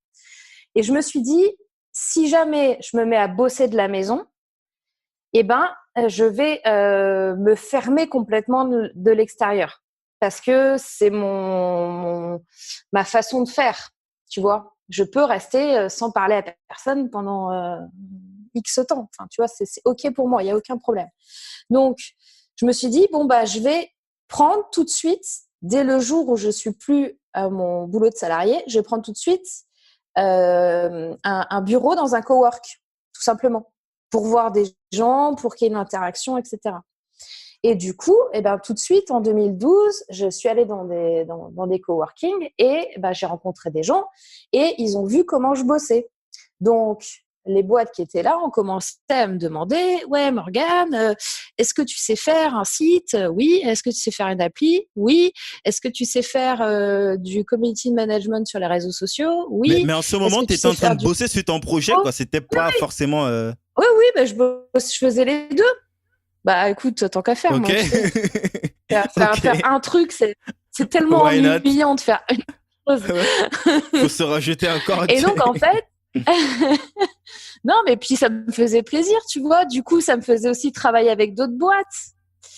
Et je me suis dit, si jamais je me mets à bosser de la maison, eh ben, je vais me fermer complètement de l'extérieur. Parce que c'est ma façon de faire, tu vois. Je peux rester sans parler à personne pendant X temps. Enfin, tu vois, c'est OK pour moi, il n'y a aucun problème. Donc, je me suis dit, bon, bah, je vais prendre tout de suite, dès le jour où je suis plus à mon boulot de salarié, je vais prendre tout de suite un bureau dans un cowork, tout simplement, pour voir des gens, pour qu'il y ait une interaction, etc. Et du coup, eh ben, tout de suite, en 2012, je suis allée dans des coworking et ben, j'ai rencontré des gens et ils ont vu comment je bossais. Donc, les boîtes qui étaient là ont commencé à me demander « Ouais, Morgane, est-ce que tu sais faire un site ? Oui. Est-ce que tu sais faire une appli ? Oui. Est-ce que tu sais faire du community management sur les réseaux sociaux ? Oui. Mais en ce Est-ce moment, que tu tu étais sais en train faire de du… » bosser sur ton projet, Oh, quoi. C'était pas forcément. oui, oui, ben, je faisais les deux. Bah écoute, tant qu'à faire, Ok. moi, tu sais. Faire Ok. un truc, c'est tellement Why not? ennuyant de faire une chose. Ouais. Faut se rajouter encore. Et donc, en fait, non, mais puis ça me faisait plaisir, tu vois. Du coup, ça me faisait aussi travailler avec d'autres boîtes.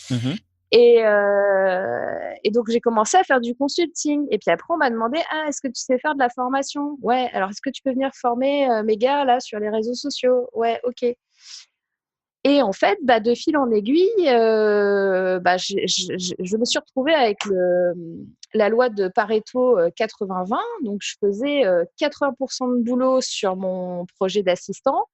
Mhm. Et donc, j'ai commencé à faire du consulting. Et puis après, on m'a demandé, ah, est-ce que tu sais faire de la formation ? Ouais, alors est-ce que tu peux venir former mes gars là sur les réseaux sociaux ? Ouais, ok. Et en fait, bah, de fil en aiguille, bah, je me suis retrouvée avec la loi de Pareto 80-20. Donc, je faisais 80% de boulot sur mon projet d'assistant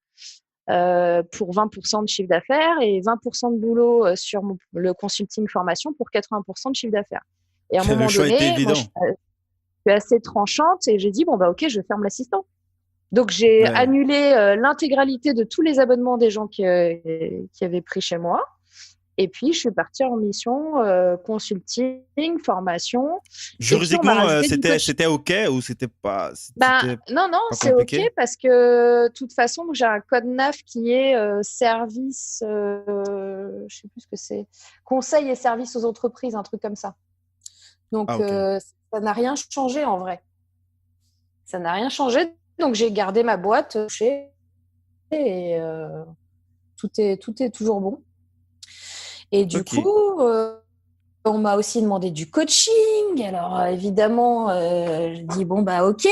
pour 20% de chiffre d'affaires et 20% de boulot sur le consulting formation pour 80% de chiffre d'affaires. Et à un Le moment choix était donné, moi, je évident. suis assez tranchante et j'ai dit, bon, bah, ok, je ferme l'assistant. Donc, j'ai Ouais. annulé l'intégralité de tous les abonnements des gens qui avaient pris chez moi. Et puis, je suis partie en mission consulting, formation. Et puis, on m'a Juridiquement, rajouté du coaching. c'était OK ou Ben, c'était non, non, pas c'est OK compliqué? parce que, de toute façon, j'ai un code NAF qui est service, je sais plus ce que c'est, conseil et services aux entreprises, un truc comme ça. Ah, Donc, OK. ça n'a rien changé en vrai. Ça n'a rien changé. Donc, j'ai gardé ma boîte chez et tout est toujours bon. Et du coup, OK. on m'a aussi demandé du coaching. Alors, évidemment, je dis bon, bah, OK.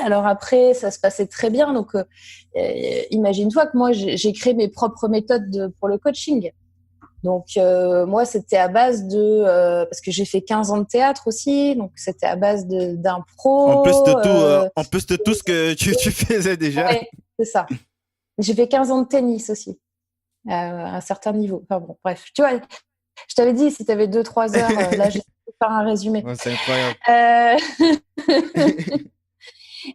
Alors, après, ça se passait très bien. Donc, imagine-toi que moi, j'ai créé mes propres méthodes pour le coaching. Donc, moi, c'était à base parce que j'ai fait 15 ans de théâtre aussi. Donc, c'était à base d'impro. En plus de tout ce que tu faisais déjà. Ouais, c'est ça. J'ai fait 15 ans de tennis aussi, à un certain niveau. Enfin bon, bref. Tu vois, je t'avais dit, si tu avais 2-3 heures, là, j'ai fait faire un résumé. Ouais, c'est incroyable. Euh,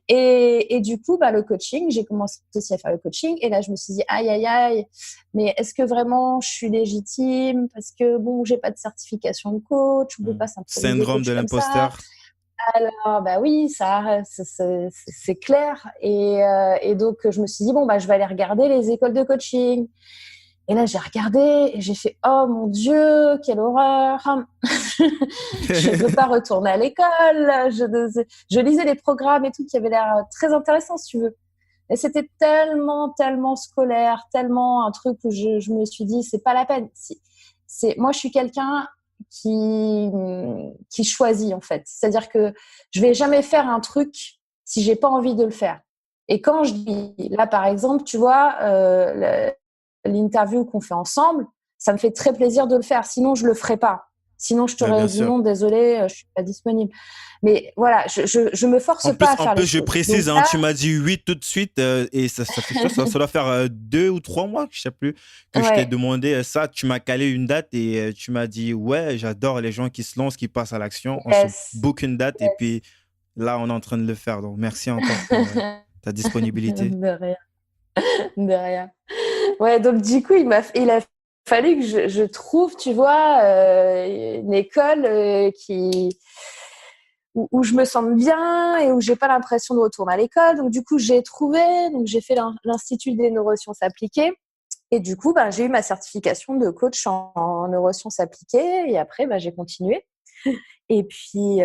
et du coup, bah, le coaching, j'ai commencé aussi à faire le coaching. Et là, je me suis dit, aïe, aïe, aïe, mais est-ce que vraiment je suis légitime? Parce que bon, j'ai pas de certification de coach, on peut pas s'improviser Syndrome de coach comme ça. l'imposteur. Alors, bah oui, ça, c'est clair. Et donc, je me suis dit, bon, bah, je vais aller regarder les écoles de coaching. Et là, j'ai regardé et j'ai fait, oh mon Dieu, quelle horreur. Je ne veux pas retourner à l'école. Je lisais les programmes et tout qui avaient l'air très intéressants, si tu veux. Et c'était tellement, tellement scolaire, tellement un truc où je me suis dit, c'est pas la peine. Moi, je suis quelqu'un qui choisit, en fait. C'est-à-dire que je vais jamais faire un truc si j'ai pas envie de le faire. Et quand je dis, là, par exemple, tu vois, l'interview qu'on fait ensemble, ça me fait très plaisir de le faire. Sinon, je le ferais pas. Sinon, je Ouais, t'aurais bien dit sûr. non, désolé, je suis pas disponible. Mais voilà, je me force pas à En faire les plus, je choses. Donc précise, hein, là, tu m'as dit oui tout de suite, et ça fait quoi? Ça doit faire 2 ou 3 mois, je sais plus, que je t'ai ouais, demandé ça. Tu m'as calé une date et tu m'as dit ouais, j'adore les gens qui se lancent, qui passent à l'action. On se yes, book une date et yes. puis là, on est en train de le faire. Donc, merci encore pour ta disponibilité. De rien, de rien. Ouais, donc du coup, il a fallu que je trouve, tu vois, une école où je me sente bien et où j'ai pas l'impression de retourner à l'école. Donc du coup, j'ai trouvé, donc j'ai fait l'Institut des neurosciences appliquées. Et du coup, ben, j'ai eu ma certification de coach en neurosciences appliquées. Et après, ben, j'ai continué. Et puis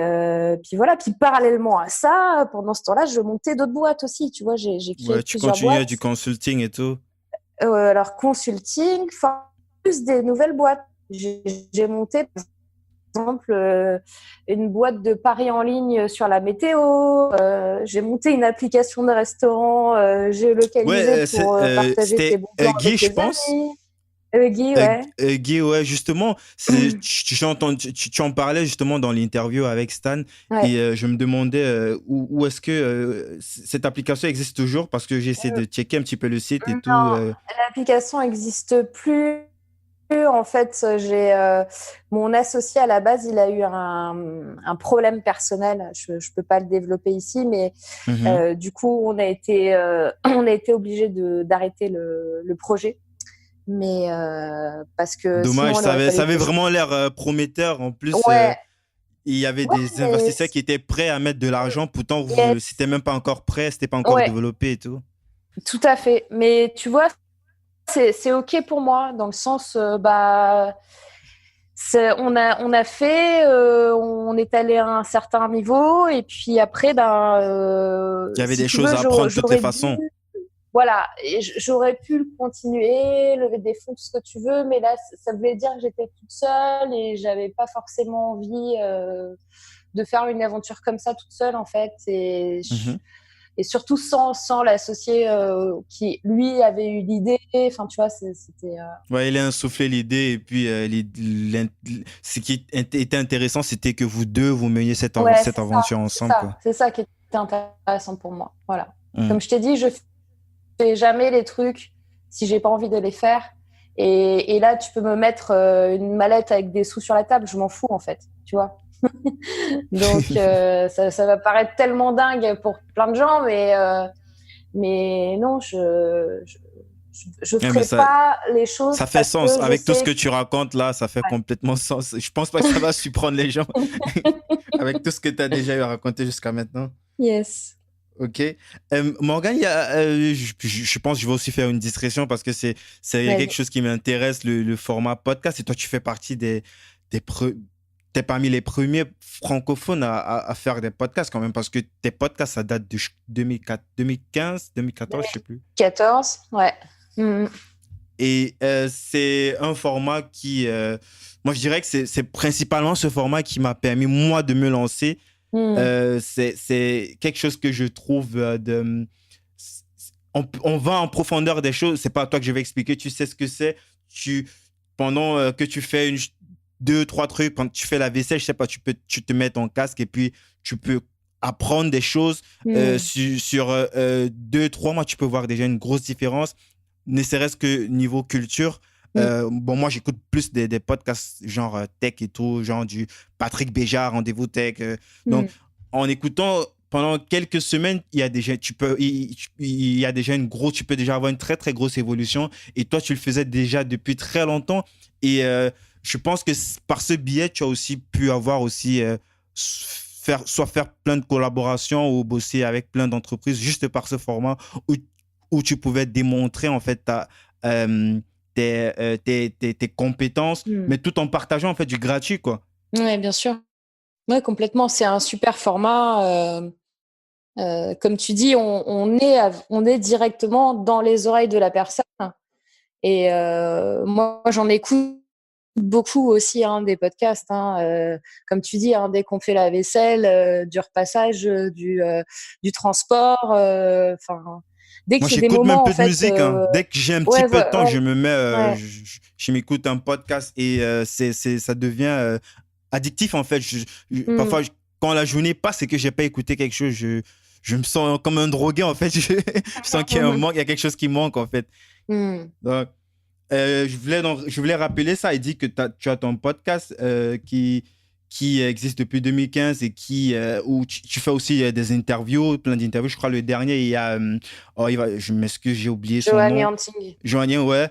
voilà. Puis parallèlement à ça, pendant ce temps-là, je montais d'autres boîtes aussi. Tu vois, j'ai créé Ouais, tu plusieurs continues boîtes. du consulting et tout. Alors consulting, plus des nouvelles boîtes. J'ai monté, par exemple, une boîte de paris en ligne sur la météo. J'ai monté une application de restaurant géolocalisée Ouais, pour partager ses c'était bons plans Guy, avec je tes pense. amis. Guy, ouais. Guy, ouais, justement, j'ai entendu, tu en parlais justement dans l'interview avec Stan Ouais. et je me demandais où est-ce que cette application existe toujours parce que j'ai essayé de checker un petit peu le site et tout. Non, l'application n'existe plus. En fait, mon associé à la base, il a eu un problème personnel. Je ne peux pas le développer ici, mais Mhm. du coup, on a été obligé d'arrêter le projet. Mais parce que Dommage, sinon, il aurait ça fallu avait que je. vraiment l'air prometteur. En plus, Ouais, il y avait ouais, des mais investisseurs qui étaient prêts à mettre de l'argent. Pourtant, yes, c'était même pas encore prêt, c'était pas encore ouais, développé et tout. tout à fait. Mais tu vois, c'est ok pour moi dans le sens, bah. On a fait, on est allé à un certain niveau et puis après, ben, Il y avait si des tu choses veux, à apprendre de toutes les j'aurais dû, façons. voilà, j'aurais pu le continuer, lever des fonds, tout ce que tu veux, mais là, ça voulait dire que j'étais toute seule et j'avais pas forcément envie de faire une aventure comme ça toute seule en fait. Mhm. Et surtout sans l'associé qui lui avait eu l'idée. Enfin, tu vois, c'était. Ouais, il a insufflé l'idée et puis ce qui était intéressant, c'était que vous deux, vous meniez Ouais, cette aventure ensemble, quoi. c'est ça qui était intéressant pour moi. Voilà. Mm. Comme je t'ai dit, je fais jamais les trucs si j'ai pas envie de les faire. Et là, tu peux me mettre une mallette avec des sous sur la table, je m'en fous en fait, tu vois. Donc ça va paraître tellement dingue pour plein de gens, mais non, je Ouais, mais ferai pas les ça choses fait parce sens. que je Avec tout ce sais que que. tu racontes là, ça fait Ouais. complètement sens. Je pense pas que ça va surprendre les gens avec tout ce que tu as déjà eu à raconter jusqu'à maintenant. Yes. Ok. Morgane, je pense que je vais aussi faire une discrétion parce que c'est quelque Vas-y. chose qui m'intéresse, le format podcast. Et toi, tu fais partie des t'es parmi les premiers francophones à faire des podcasts quand même parce que tes podcasts, ça date de 2004, 2015, 2014, je sais plus. 2014, ouais. Mhm. Et c'est un format moi, je dirais que c'est principalement ce format qui m'a permis, moi, de me lancer. Mhm. C'est quelque chose que je trouve on va en profondeur des choses. C'est pas à toi que je vais expliquer. Tu sais ce que c'est. Pendant que tu fais deux, trois trucs, quand tu fais la vaisselle, je sais pas, tu te mets ton casque et puis tu peux apprendre des choses Mhm. sur 2, 3 mois. Tu peux voir déjà une grosse différence, ne serait-ce que niveau culture. Mhm. Bon, moi, j'écoute plus des podcasts genre tech et tout, genre du Patrick Béjart, Rendez-vous Tech. Donc, Mhm. en écoutant pendant quelques semaines, il y a déjà, il y a déjà tu peux déjà avoir une très, très grosse évolution. Et toi, tu le faisais déjà depuis très longtemps. Et je pense que par ce biais, tu as aussi pu avoir aussi, soit faire plein de collaborations ou bosser avec plein d'entreprises juste par ce format où, où tu pouvais démontrer en fait euh, tes compétences, Mhm. mais tout en partageant en fait du gratuit, quoi. Ouais, bien sûr. Ouais, complètement. C'est un super format. Comme tu dis, on est directement dans les oreilles de la personne. Et moi, j'en écoute beaucoup aussi hein, des podcasts. Hein, comme tu dis, hein, dès qu'on fait la vaisselle, du repassage, du transport. Enfin, dès que Moi, c'est des j'écoute même moments, en peu de fait. musique, hein. Dès que j'ai un petit Ouais, peu de temps, ouais, je me mets, ouais. je m'écoute un podcast et ça devient addictif en fait. Hmm. Parfois, quand la journée passe et que j'ai pas écouté quelque chose, je me sens comme un drogué en fait. Je sens qu'il y a un manque, il y a quelque chose qui manque en fait. Hmm. Donc, je voulais rappeler ça. Il dit que tu as ton podcast qui existe depuis 2015 et où tu fais aussi des interviews, plein d'interviews. Je crois le dernier, il y a, je m'excuse, j'ai oublié son Joanne nom. Yanting. Joanne, ouais.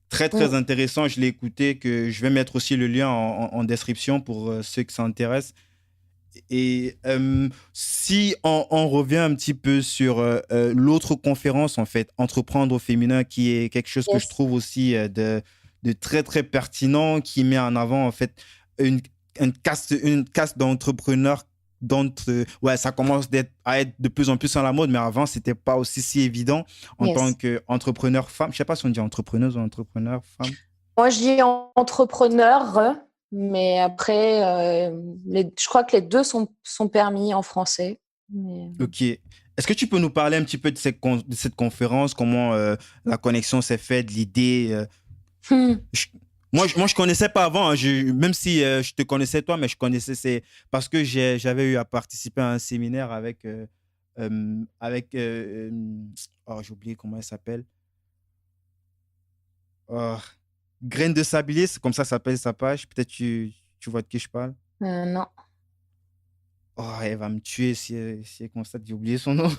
Très, très Hmm. intéressant. Je l'ai écouté, que je vais mettre aussi le lien en description pour ceux qui s'intéressent. Et si on revient un petit peu sur l'autre conférence, en fait, Entreprendre au féminin, qui est quelque chose que je Yes. trouve aussi de très, très pertinent, qui met en avant, en fait, une, une caste d'entrepreneurs. Ouais, ça commence à être de plus en plus à la mode, mais avant, c'était pas aussi si évident en tant Yes. qu'entrepreneur femme. Je sais pas si on dit entrepreneuse ou entrepreneur femme. Moi, je dis entrepreneur, mais après, je crois que les deux sont permis en français. Mais... Ok. Est-ce que tu peux nous parler un petit peu de cette conférence, comment la connexion s'est faite, l'idée Hmm. je- moi, je connaissais pas avant, hein, même si je te connaissais toi, mais je connaissais, c'est parce que j'avais eu à participer à un séminaire avec oh, j'ai oublié comment elle s'appelle. Oh, Graines de Sablier, c'est comme ça s'appelle sa page. Peut-être tu vois de qui je parle. Non. Oh, elle va me tuer si elle constate que j'ai oublié son nom.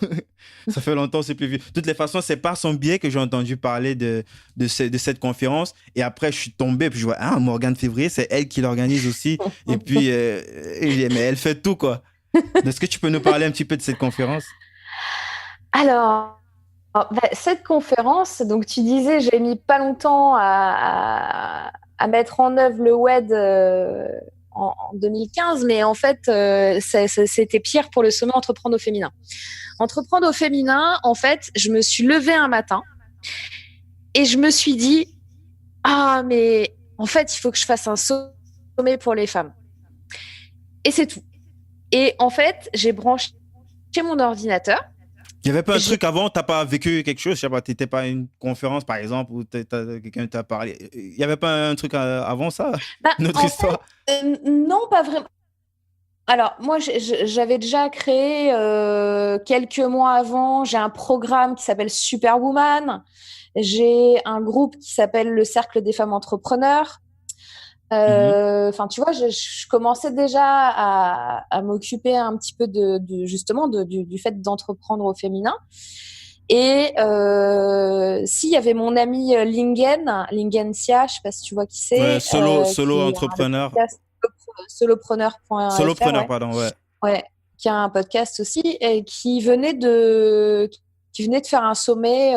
Ça fait longtemps, c'est plus vieux. De toutes les façons, c'est par son biais que j'ai entendu parler de cette conférence. Et après, je suis tombé, puis je vois, ah, Morgane Février, c'est elle qui l'organise aussi. Et puis, mais elle fait tout, quoi. Est-ce que tu peux nous parler un petit peu de cette conférence? Alors, cette conférence, donc tu disais, j'ai mis pas longtemps à mettre en œuvre le WED en 2015, mais en fait, c'était pire pour le sommet Entreprendre au féminin. Entreprendre au féminin, en fait, je me suis levée un matin et je me suis dit, ah, mais en fait, il faut que je fasse un sommet pour les femmes. Et c'est tout. Et en fait, j'ai branché mon ordinateur. Il n'y avait pas un J'ai truc avant, t'as pas vécu quelque chose, je sais pas, t'étais pas à une conférence, par exemple, où quelqu'un t'a parlé. Il n'y avait pas un truc avant ça? Bah, Notre en histoire? fait, non, pas vraiment. Alors, moi, j'avais déjà créé quelques mois avant, j'ai un programme qui s'appelle Superwoman. J'ai un groupe qui s'appelle le Cercle des femmes entrepreneurs. Mhm. Enfin, tu vois, je commençais déjà à m'occuper un petit peu justement du fait d'entreprendre au féminin. Et s'il y avait mon ami Lingen Sia, je sais pas si tu vois qui Ouais, c'est, solo qui a le entrepreneur. podcast solopreneur.fr, Solopreneur, ouais, pardon, ouais. ouais, qui a un podcast aussi et qui venait de faire un sommet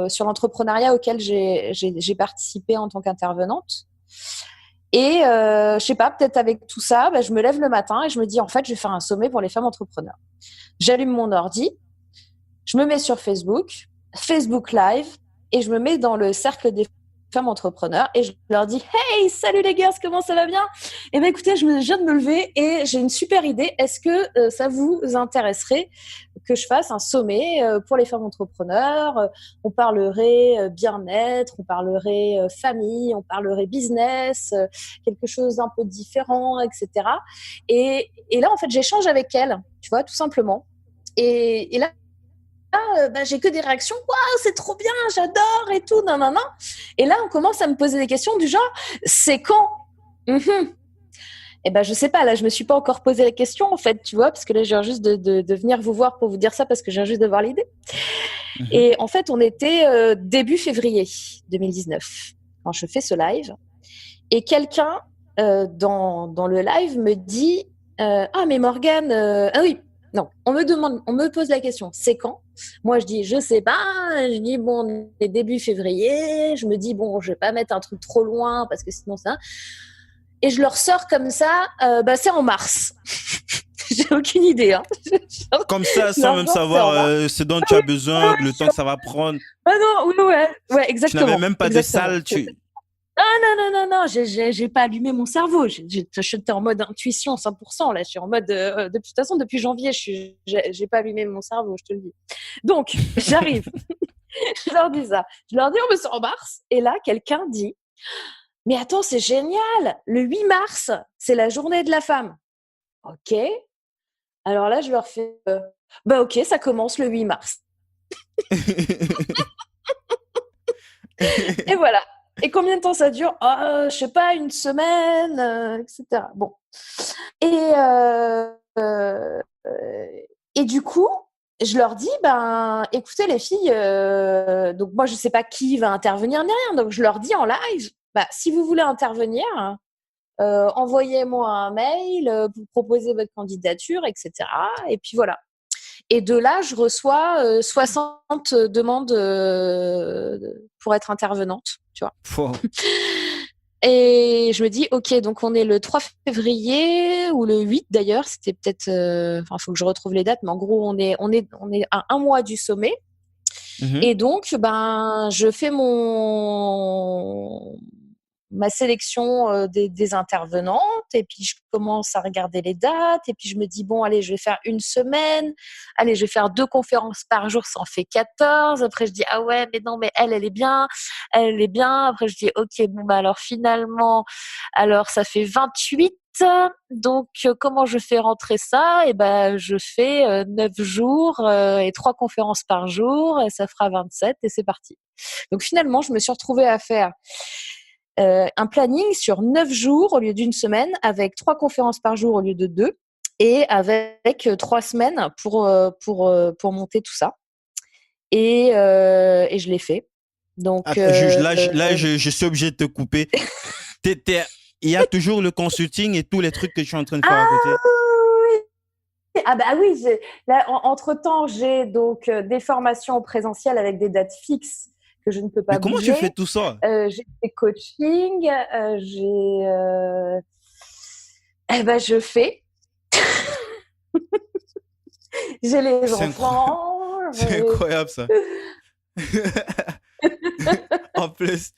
sur l'entrepreneuriat auquel j'ai participé en tant qu'intervenante. Et je sais pas, peut-être avec tout ça, bah, je me lève le matin et je me dis en fait, je vais faire un sommet pour les femmes entrepreneurs. J'allume mon ordi, je me mets sur Facebook, Facebook Live, et je me mets dans le cercle des femmes entrepreneurs et je leur dis hey, salut les gars, comment ça va bien? Eh bien écoutez, je viens de me lever et j'ai une super idée. Est-ce que ça vous intéresserait que je fasse un sommet pour les femmes entrepreneurs? On parlerait bien-être, on parlerait famille, on parlerait business, quelque chose d'un peu différent, etc. Et là, en fait, j'échange avec elles, tu vois, tout simplement. Et là, bah, j'ai que des réactions, waouh, c'est trop bien, j'adore et tout, non, non, non. Et là, on commence à me poser des questions du genre, c'est quand? Et ben, je sais pas, là, je me suis pas encore posé la question, en fait, tu vois, parce que là, je viens juste de venir vous voir pour vous dire ça parce que je viens juste de voir l'idée. Mhm. Et en fait, on était début février 2019 quand je fais ce live. Et quelqu'un dans le live me dit ah, mais Morgane, ah oui, non, on me pose la question, c'est quand? Moi, je dis, je sais pas. Je dis, bon, on est début février. Je me dis, bon, je vais pas mettre un truc trop loin parce que sinon, ça. Et je leur sors comme ça, bah, c'est en mars. J'ai aucune idée. Hein. Comme ça, Je sans leur même sors, c'est savoir en mars. ce dont Ah tu oui, as ah besoin, oui, le temps que ça va prendre. ah non, oui, ouais, Tu n'avais exactement, même pas de exactement. salle. Ah non, non, non, non, j'ai pas allumé mon cerveau. J'étais en mode intuition 100%. Là, je suis en mode, de toute façon, depuis janvier, j'ai pas allumé mon cerveau, je te le dis. Donc, j'arrive. Je leur dis ça. Je leur dis, on me sort en mars. Et là, quelqu'un dit, Mais attends, c'est génial! Le 8 mars, c'est la journée de la femme. Ok. Alors là, je leur fais bah ok, ça commence le 8 mars. Et voilà. Et combien de temps ça dure? Je sais pas, une semaine, etc. Bon. Et, et du coup, je leur dis, ben, écoutez les filles, donc moi je sais pas qui va intervenir ni rien, donc je leur dis en live, bah, si vous voulez intervenir, envoyez-moi un mail, vous proposez votre candidature, etc. Et puis voilà. Et de là, je reçois 60 demandes pour être intervenante, tu vois. Wow. Et je me dis, ok, donc on est le 3 février ou le 8 d'ailleurs, c'était peut-être, enfin, il faut que je retrouve les dates, mais en gros, on est à un mois du sommet. Mhm. Et donc, ben, je fais ma sélection des intervenantes et puis je commence à regarder les dates et puis je me dis bon allez je vais faire une semaine, allez je vais faire 2 conférences par jour, ça en fait 14. Après je dis ah ouais mais non mais elle est bien, elle est bien. Après je dis ok bon bah alors finalement alors ça fait 28. Donc comment je fais rentrer ça? Et ben je fais 9 jours et 3 conférences par jour et ça fera 27 et c'est parti. Donc finalement je me suis retrouvée à faire un planning sur 9 jours au lieu d'une semaine, avec 3 conférences par jour au lieu de 2, et avec 3 semaines pour monter tout ça. Et je l'ai fait. Donc, Attends, je suis obligé de te couper. Il y a toujours le consulting et tous les trucs que je suis en train de faire à côté. ah bah oui, là, entre-temps, j'ai donc des formations présentielles avec des dates fixes que je ne peux Mais pas comment tu fais bouger. tout ça? J'ai des coachings, eh ben, je fais. J'ai les C'est incroyable. enfants. C'est incroyable ça. En plus.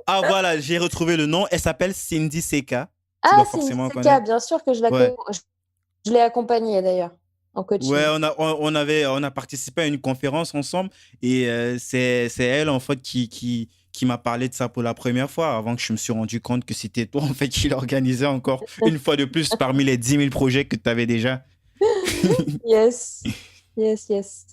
Ah voilà, j'ai retrouvé le nom. Elle s'appelle Cindy Seka. Tu Ah, dois Cindy forcément Seka, connaître. bien sûr que Ouais. je l'ai accompagnée d'ailleurs en Ouais, coaching. on a participé à une conférence ensemble et c'est elle en fait qui m'a parlé de ça pour la première fois avant que je me suis rendu compte que c'était toi en fait qui l'organisais encore une fois de plus parmi les 10 000 projets que tu avais déjà. Yes, yes, yes.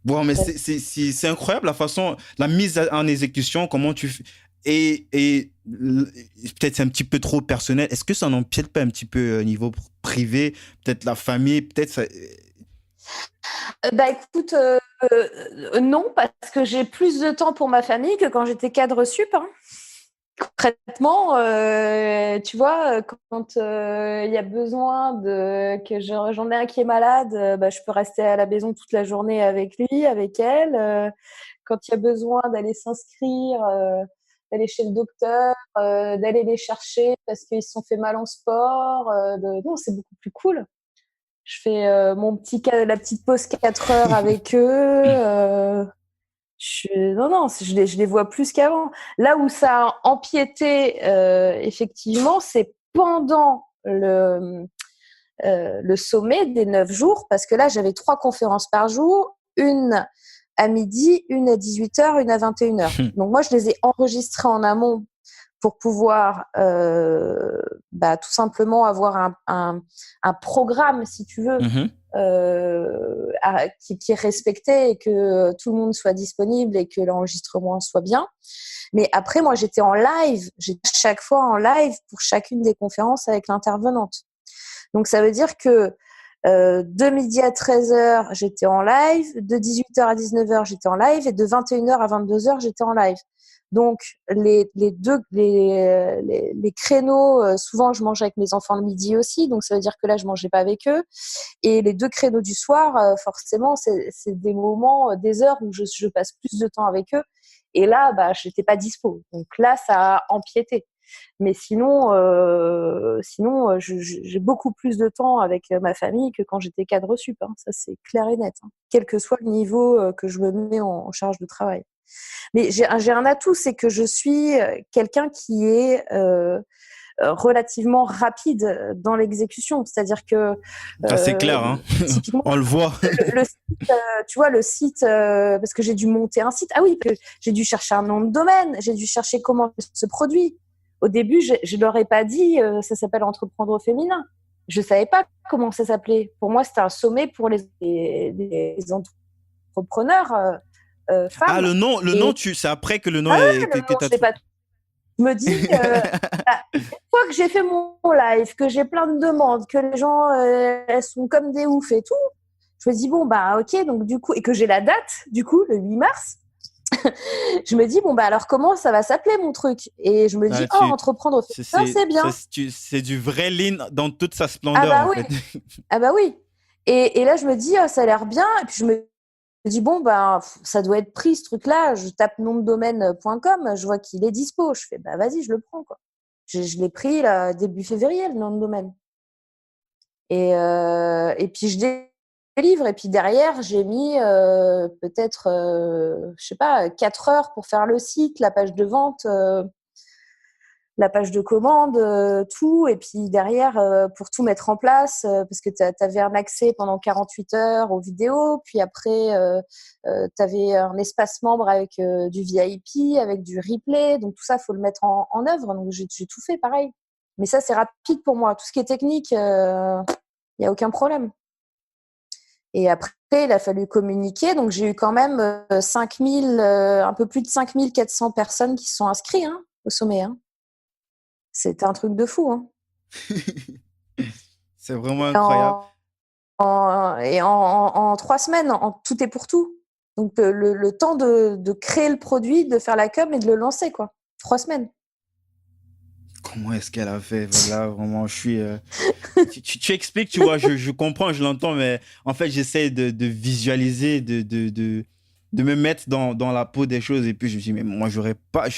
Bon, mais Yes. c'est incroyable la façon, la mise en exécution, comment tu fais. Peut-être c'est un petit peu trop personnel. Est-ce que ça n'empiète pas un petit peu au niveau privé, peut-être la famille, peut-être ça. Bah écoute, non, parce que j'ai plus de temps pour ma famille que quand j'étais cadre sup, hein. Concrètement, tu vois, quand il y a besoin que j'en ai un qui est malade, bah, je peux rester à la maison toute la journée avec lui, avec elle. Quand il y a besoin d'aller s'inscrire, d'aller chez le docteur, d'aller les chercher parce qu'ils se sont fait mal en sport, non, c'est beaucoup plus cool. Je fais la petite pause 4 heures avec eux. Non, non, je les vois plus qu'avant. Là où ça a empiété, effectivement, c'est pendant le sommet des 9 jours, parce que là, j'avais 3 conférences par jour, une à midi, une à 18h, une à 21h. Donc moi, je les ai enregistrées en amont pour pouvoir tout simplement avoir un programme, si tu veux, Mhm. qui est respecté et que tout le monde soit disponible et que l'enregistrement soit bien. Mais après, moi, j'étais en live. J'étais chaque fois en live pour chacune des conférences avec l'intervenante. Donc, ça veut dire que de midi à 13h, j'étais en live. De 18h à 19h, j'étais en live. Et de 21h à 22h, j'étais en live. Donc, les créneaux, souvent, je mange avec mes enfants le midi aussi. Donc, ça veut dire que là, je mangeais pas avec eux. Et les 2 créneaux du soir, forcément, c'est des moments, des heures où je passe plus de temps avec eux. Et là, bah, je n'étais pas dispo. Donc là, ça a empiété. Mais sinon, j'ai beaucoup plus de temps avec ma famille que quand j'étais cadre sup. Hein. Ça, c'est clair et net. Hein. Quel que soit le niveau que je me mets en charge de travail. Mais j'ai un atout, c'est que je suis quelqu'un qui est relativement rapide dans l'exécution. C'est-à-dire que Ah, c'est clair, hein. typiquement, On le voit. le site, tu vois, le site, parce que j'ai dû monter un site. Ah oui, que j'ai dû chercher un nom de domaine, j'ai dû chercher comment se produit. Au début, je leur ai pas dit ça s'appelle Entreprendre au féminin. Je savais pas comment ça s'appelait. Pour moi, c'était un sommet pour les entrepreneurs Ah, femmes. le nom, Et c'est après que le nom ah est, ouais, que, le que nom, t'as je l'ai tout. pas. Je me dis, une fois que j'ai fait mon live, que j'ai plein de demandes, que les gens elles sont comme des oufs et tout, je me dis bon bah ok, donc du coup, et que j'ai la date, du coup, le 8 mars, je me dis bon bah alors comment ça va s'appeler mon truc? Et je me dis Ah, entreprendre au féminin, c'est bien. c'est du vrai lean dans toute sa Ah splendeur, bah en oui, fait. ah bah oui. Et là je me dis ça a l'air bien, et puis je me dis bon bah ça doit être pris ce truc-là. Je tape nom de domaine.com, je vois qu'il est dispo, je fais bah vas-y, je le prends quoi. Je l'ai pris là, début février, le nom de domaine. Et puis je délivre. Et puis derrière, j'ai mis peut-être, je sais pas, 4 heures pour faire le site, la page de vente, la page de commande, tout. Et puis derrière, pour tout mettre en place, parce que tu avais un accès pendant 48 heures aux vidéos. Puis après, tu avais un espace membre avec du VIP, avec du replay. Donc tout ça, il faut le mettre en œuvre. Donc j'ai tout fait pareil. Mais ça, c'est rapide pour moi. Tout ce qui est technique, il n'y a aucun problème. Et après, il a fallu communiquer. Donc, j'ai eu quand même 5000, un peu plus de 5400 personnes qui se sont inscrites au sommet. C'était un truc de fou. C'est vraiment Et incroyable. en 3 semaines, tout est pour tout. Donc, le temps de créer le produit, de faire la com et de le lancer, quoi. 3 semaines. Comment est-ce qu'elle a fait? Là, vraiment, je suis. Tu expliques, tu vois, je comprends, je l'entends, mais en fait, j'essaie de visualiser, de me mettre dans la peau des choses. Et puis, je me dis, mais moi, j'aurais pas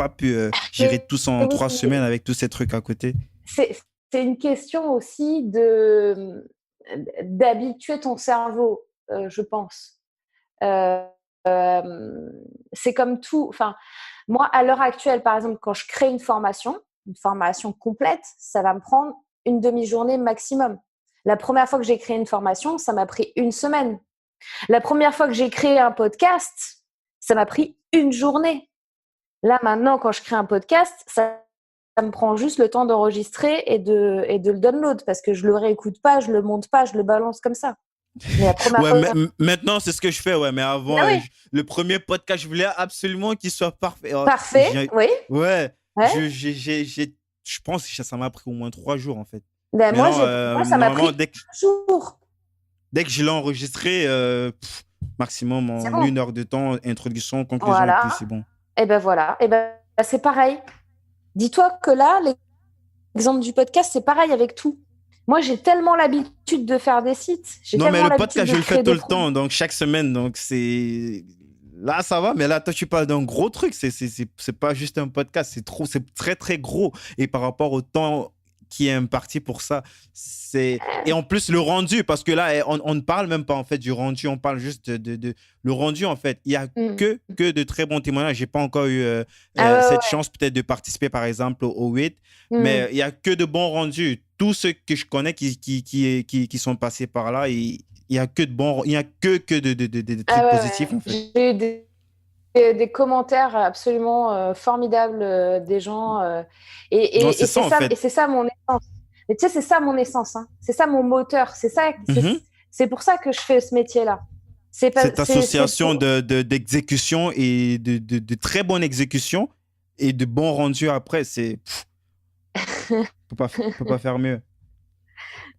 pu gérer tout ça en Oui, 3 semaines avec tous ces trucs à côté. c'est une question aussi d'habituer ton cerveau, je pense. Euh, c'est comme tout. Enfin, moi, à l'heure actuelle, par exemple, quand je crée une formation complète, ça va me prendre une demi-journée maximum. La première fois que j'ai créé une formation, ça m'a pris une semaine. La première fois que j'ai créé un podcast, ça m'a pris une journée. Là, maintenant, quand je crée un podcast, ça me prend juste le temps d'enregistrer et de le download parce que je le réécoute pas, je le monte pas, je le balance comme ça. Mais la première Ouais, fois, maintenant, c'est ce que je fais, ouais. Mais avant, ah oui, le premier podcast, je voulais absolument qu'il soit parfait. parfait, oui, Ouais, ouais. je pense que ça m'a pris au moins 3 jours, en fait. Ben moi, Maintenant, moi, ça m'a pris normalement, un jour. dès que je l'ai enregistré, maximum C'est en bon. 1 heure de temps, introduction, conclusion, et puis Voilà. c'est bon. Et ben voilà. Et ben c'est pareil. Dis-toi que là, l'exemple du podcast, c'est pareil avec tout. Moi, j'ai tellement l'habitude de faire des sites, j'ai Non, mais tellement le l'habitude podcast, de je le fais créer tout des le produits. temps, donc chaque semaine. Donc, c'est. Là, ça va, mais là, toi, tu parles d'un gros truc. C'est pas juste un podcast, c'est très, très gros. Et par rapport au temps qui est imparti pour ça, c'est. Et en plus, le rendu, parce que là, on ne parle même pas, en fait, du rendu, on parle juste le rendu, en fait. Il y a Mm. que de très bons témoignages. J'ai pas encore eu Ah cette chance, peut-être, de participer, par exemple, au 8, ouais, ouais. mais il y a que de bons rendus. Tous ceux que je connais qui sont passés par là, il y a que de bons, il y a que de Ah trucs ouais, positifs ouais. en fait. J'ai eu des commentaires absolument formidables des gens. Non, c'est Et ça en et fait. c'est ça mon essence. Mais tu sais, c'est ça mon essence. C'est ça mon moteur. Mhm. C'est pour ça que je fais ce métier-là. C'est pas, Cette association d'exécution et de très bonne exécution et de bons rendus après, peut pas faire mieux,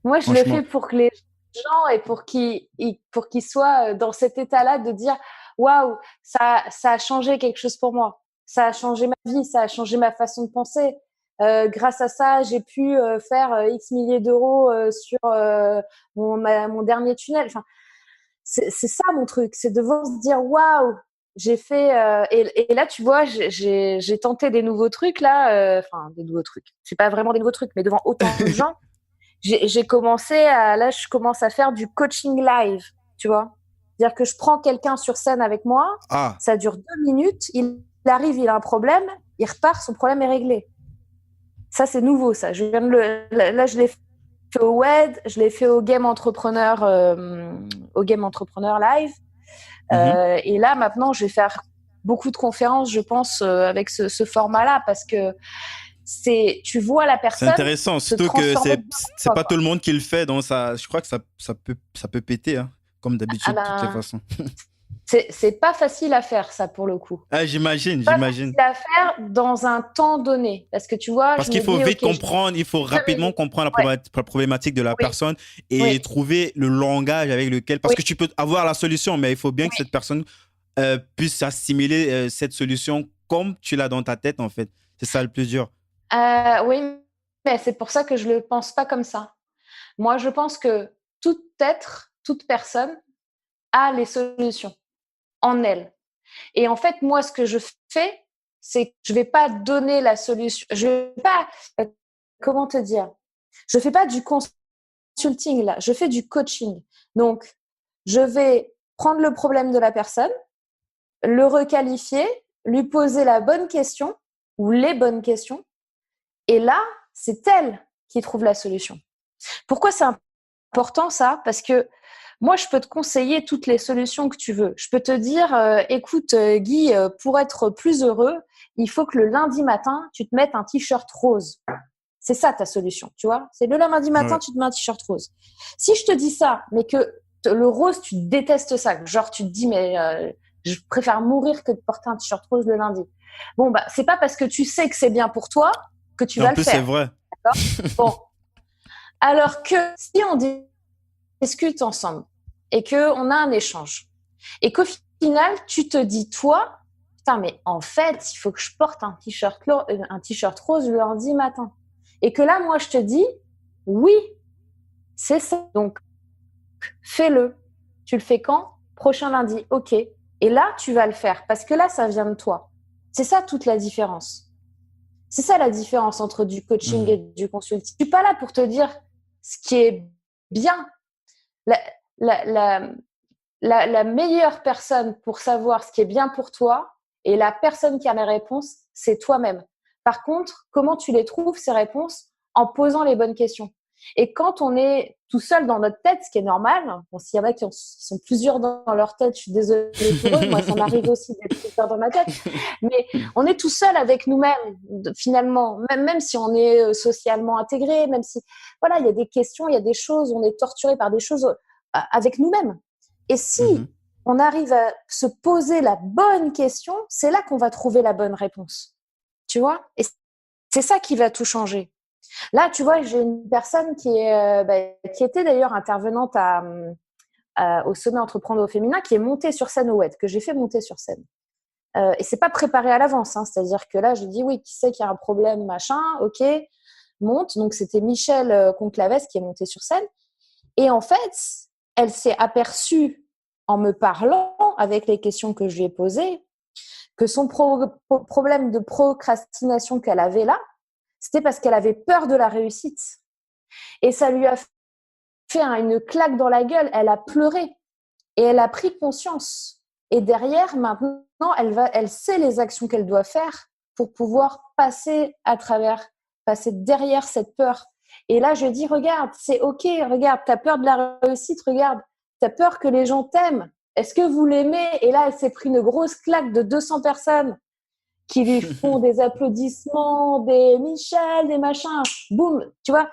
Moi, je le fais franchement. pour que les gens et pour qu'ils soient dans cet état-là de dire waouh, ça a changé quelque chose pour moi. Ça a changé ma vie, ça a changé ma façon de penser. Grâce à ça, j'ai pu faire X milliers d'euros sur mon dernier tunnel. Enfin, c'est ça mon truc, c'est de devoir se dire waouh, j'ai fait. Et là, tu vois, j'ai tenté des nouveaux trucs là. Enfin, des nouveaux trucs. C'est pas vraiment des nouveaux trucs, mais devant autant de gens j'ai commencé là, je commence à faire du coaching live, tu vois. C'est-à-dire que je prends quelqu'un sur scène avec moi, Ah, ça dure 2 minutes, il arrive, il a un problème, il repart, son problème est réglé. Ça, c'est nouveau, ça. Là, je l'ai fait au WED, je l'ai fait au Game Entrepreneur Live. mhm. Et là, maintenant, je vais faire beaucoup de conférences, je pense, avec ce format-là, parce que tu vois la C'est personne intéressant, se surtout que transformer de c'est toi, pas quoi. tout le monde qui le fait, donc je crois que ça peut péter, hein, comme Ah d'habitude, de toutes les ben, façons. c'est pas facile à faire, ça, pour le coup. Ah, j'imagine, Pas j'imagine. facile à faire dans un temps donné. Parce que tu vois, Parce je qu'il me faut dis, OK, vite j'ai comprendre, il faut 2 rapidement minutes. comprendre Ouais, la problématique de la oui, personne et oui, trouver le langage avec lequel, parce oui, que tu peux avoir la solution, mais il faut bien que cette oui. personne puisse assimiler cette solution comme tu l'as dans ta tête, en fait. C'est ça le plus dur. Oui, mais c'est pour ça que je le pense pas comme ça. Moi, je pense que tout être, toute personne a les solutions en elle. Et en fait, moi, ce que je fais, c'est que je vais pas donner la solution. Je vais pas, comment te dire? Je fais pas du consulting là, je fais du coaching. Donc, je vais prendre le problème de la personne, le requalifier, lui poser la bonne question ou les bonnes questions. Et là, c'est elle qui trouve la solution. Pourquoi c'est important ça? Parce que moi, je peux te conseiller toutes les solutions que tu veux. Je peux te dire, écoute, Guy, pour être plus heureux, il faut que le lundi matin, tu te mettes un t-shirt rose. C'est ça ta solution, tu vois? C'est le lundi matin, Ouais. tu te mets un t-shirt rose. Si je te dis ça, mais que le rose, tu détestes ça, genre tu te dis, mais je préfère mourir que de porter un t-shirt rose le lundi. Bon, bah, c'est pas parce que tu sais que c'est bien pour toi que tu Et en vas le plus, c'est faire. vrai. D'accord? Bon. Alors que si on discute ensemble et qu'on a un échange et qu'au final, tu te dis, toi, putain, mais en fait, il faut que je porte un t-shirt rose le lundi matin. Et que là, moi, je te dis, oui, c'est ça. Donc, fais-le. Tu le fais quand? Prochain lundi. OK. Et là, tu vas le faire parce que là, ça vient de toi. C'est ça toute la différence. C'est ça la différence entre du coaching et Mhm. du consulting. Je suis pas là pour te dire ce qui est bien. La, la, la, la meilleure personne pour savoir ce qui est bien pour toi et la personne qui a les réponses, c'est toi-même. Par contre, comment tu les trouves, ces réponses? En posant les bonnes questions. Et quand on est tout seul dans notre tête, ce qui est normal, bon, s'il y en a qui sont plusieurs dans leur tête, je suis désolée pour eux, moi ça m'arrive aussi d'être plusieurs dans ma tête, mais on est tout seul avec nous-mêmes, finalement, même si on est socialement intégré, même si, voilà, il y a des questions, il y a des choses, on est torturé par des choses avec nous-mêmes. Et Mhm. si on arrive à se poser la bonne question, c'est là qu'on va trouver la bonne réponse. Tu vois? Et c'est ça qui va tout changer. Là, tu vois, j'ai une personne qui était d'ailleurs intervenante au sommet Entreprendre au féminin, qui est montée sur scène au WED, que j'ai fait monter sur scène. Et c'est pas préparé à l'avance, hein, c'est-à-dire que là, je dis oui, qui sait qu'il y a un problème, machin, ok, monte. Donc c'était Michel Conclaves qui est montée sur scène. Et en fait, elle s'est aperçue en me parlant avec les questions que je lui ai posées que son problème de procrastination qu'elle avait là, c'était parce qu'elle avait peur de la réussite. Et ça lui a fait une claque dans la gueule. Elle a pleuré et elle a pris conscience. Et derrière, maintenant, elle sait les actions qu'elle doit faire pour pouvoir passer derrière cette peur. Et là, je dis, regarde, c'est OK, regarde, tu as peur de la réussite, regarde, tu as peur que les gens t'aiment. Est-ce que vous l'aimez? Et là, elle s'est pris une grosse claque de 200 personnes qui lui font des applaudissements, des Michel, des machins. Boum, tu vois.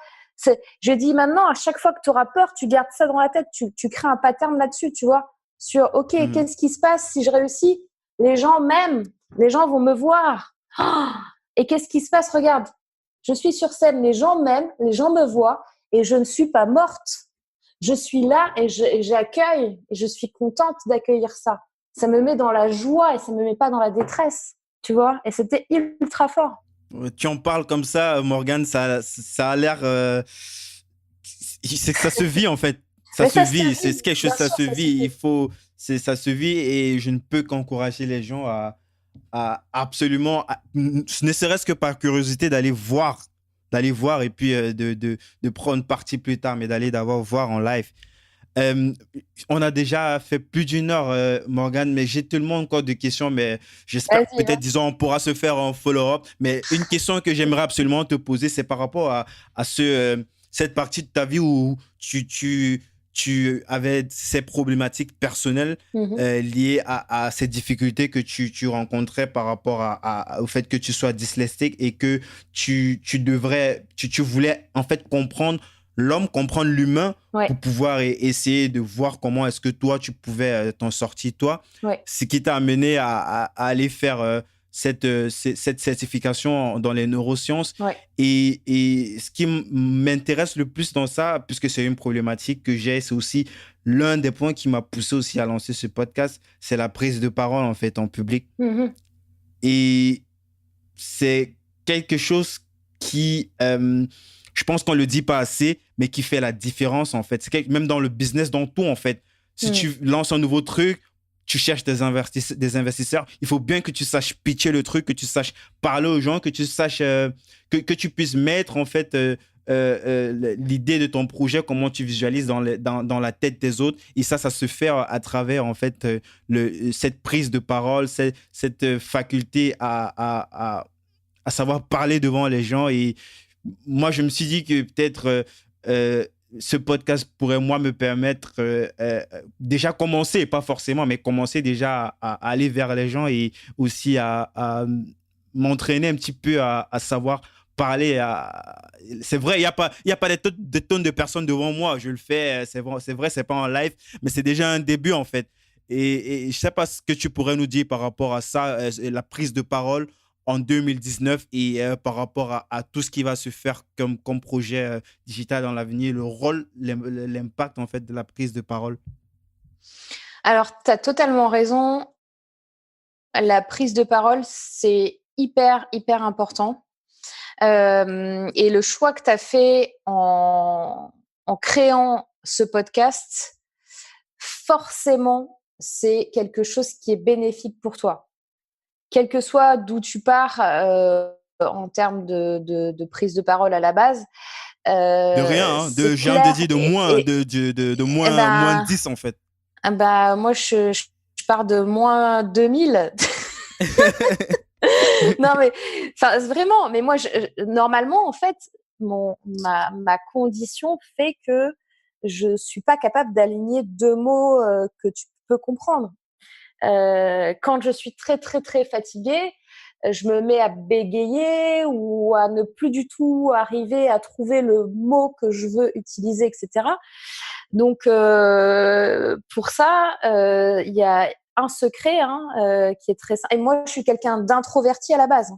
Je dis maintenant, à chaque fois que tu auras peur, tu gardes ça dans la tête, tu crées un pattern là-dessus, tu vois, sur OK, Mhm. qu'est-ce qui se passe si je réussis? Les gens m'aiment, les gens vont me voir. Oh, et qu'est-ce qui se passe? Regarde, je suis sur scène, les gens m'aiment, les gens me voient et je ne suis pas morte. Je suis là et j'accueille et je suis contente d'accueillir ça. Ça me met dans la joie et ça me met pas dans la détresse, tu vois. Et c'était ultra fort. Tu en parles comme ça, Morgane, ça a l'air. C'est que ça se vit, en fait. Ça Mais se ça se vit. C'est vit, quelque chose, bien ça sûr, se ça se vit. vit. Ça se vit et je ne peux qu'encourager les gens à absolument, ne serait-ce que par curiosité, d'aller voir et puis de prendre parti plus tard, mais d'avoir voir en live. Euh, on a déjà fait plus d'une heure, Morgane, mais j'ai tellement encore de questions, mais j'espère Vas-y, peut-être, vas-y. disons, on pourra se faire en follow-up. Mais une question que j'aimerais absolument te poser, c'est par rapport à cette partie de ta vie où tu avais ces problématiques personnelles liées à ces difficultés que tu rencontrais par rapport au fait que tu sois dyslexique et que tu voulais en fait comprendre l'homme, comprendre l'humain Ouais, pour pouvoir essayer de voir comment est-ce que toi, tu pouvais t'en sortir, toi. ouais. Ce qui t'a amené à aller faire cette certification dans les neurosciences. Ouais. Et ce qui m'intéresse le plus dans ça, puisque c'est une problématique que j'ai, c'est aussi l'un des points qui m'a poussé aussi à lancer ce podcast, c'est la prise de parole en fait en public. Mhm. Et c'est quelque chose qui, je pense qu'on le dit pas assez, mais qui fait la différence en fait. Même dans le business, dans tout en fait. Si tu lances un nouveau truc, tu cherches des investisseurs, il faut bien que tu saches pitcher le truc, que tu saches parler aux gens, que tu saches que tu puisses mettre en fait l'idée de ton projet, comment tu visualises dans la tête des autres. Et ça se fait à travers en fait cette prise de parole, cette faculté à savoir parler devant les gens. Et moi, je me suis dit que peut-être ce podcast pourrait, moi, me permettre déjà commencer, pas forcément, mais commencer déjà à aller vers les gens et aussi à m'entraîner un petit peu à savoir parler. C'est vrai, il y a pas des tonnes de personnes devant moi. Je le fais, c'est vrai, c'est pas en live, mais c'est déjà un début, en fait. Et je sais pas ce que tu pourrais nous dire par rapport à ça, la prise de parole en 2019 et par rapport à tout ce qui va se faire comme projet digital dans l'avenir, le rôle, l'impact en fait de la prise de parole. Alors, tu as totalement raison. La prise de parole, c'est hyper, hyper important. Et le choix que tu as fait en créant ce podcast, forcément, c'est quelque chose qui est bénéfique pour toi. Quel que soit d'où tu pars en termes de prise de parole à la base, De rien, hein, c'est j'ai envie de clair. dire de Et moins ben, 10 en fait. moi, je pars de moins 2000. Non, mais vraiment, mais moi, normalement, en fait, ma condition fait que je ne suis pas capable d'aligner deux mots que tu peux comprendre. Quand je suis très, très, très fatiguée, je me mets à bégayer ou à ne plus du tout arriver à trouver le mot que je veux utiliser, etc. Donc, pour ça, il y a un secret qui est très simple. Et moi, je suis quelqu'un d'introverti à la base.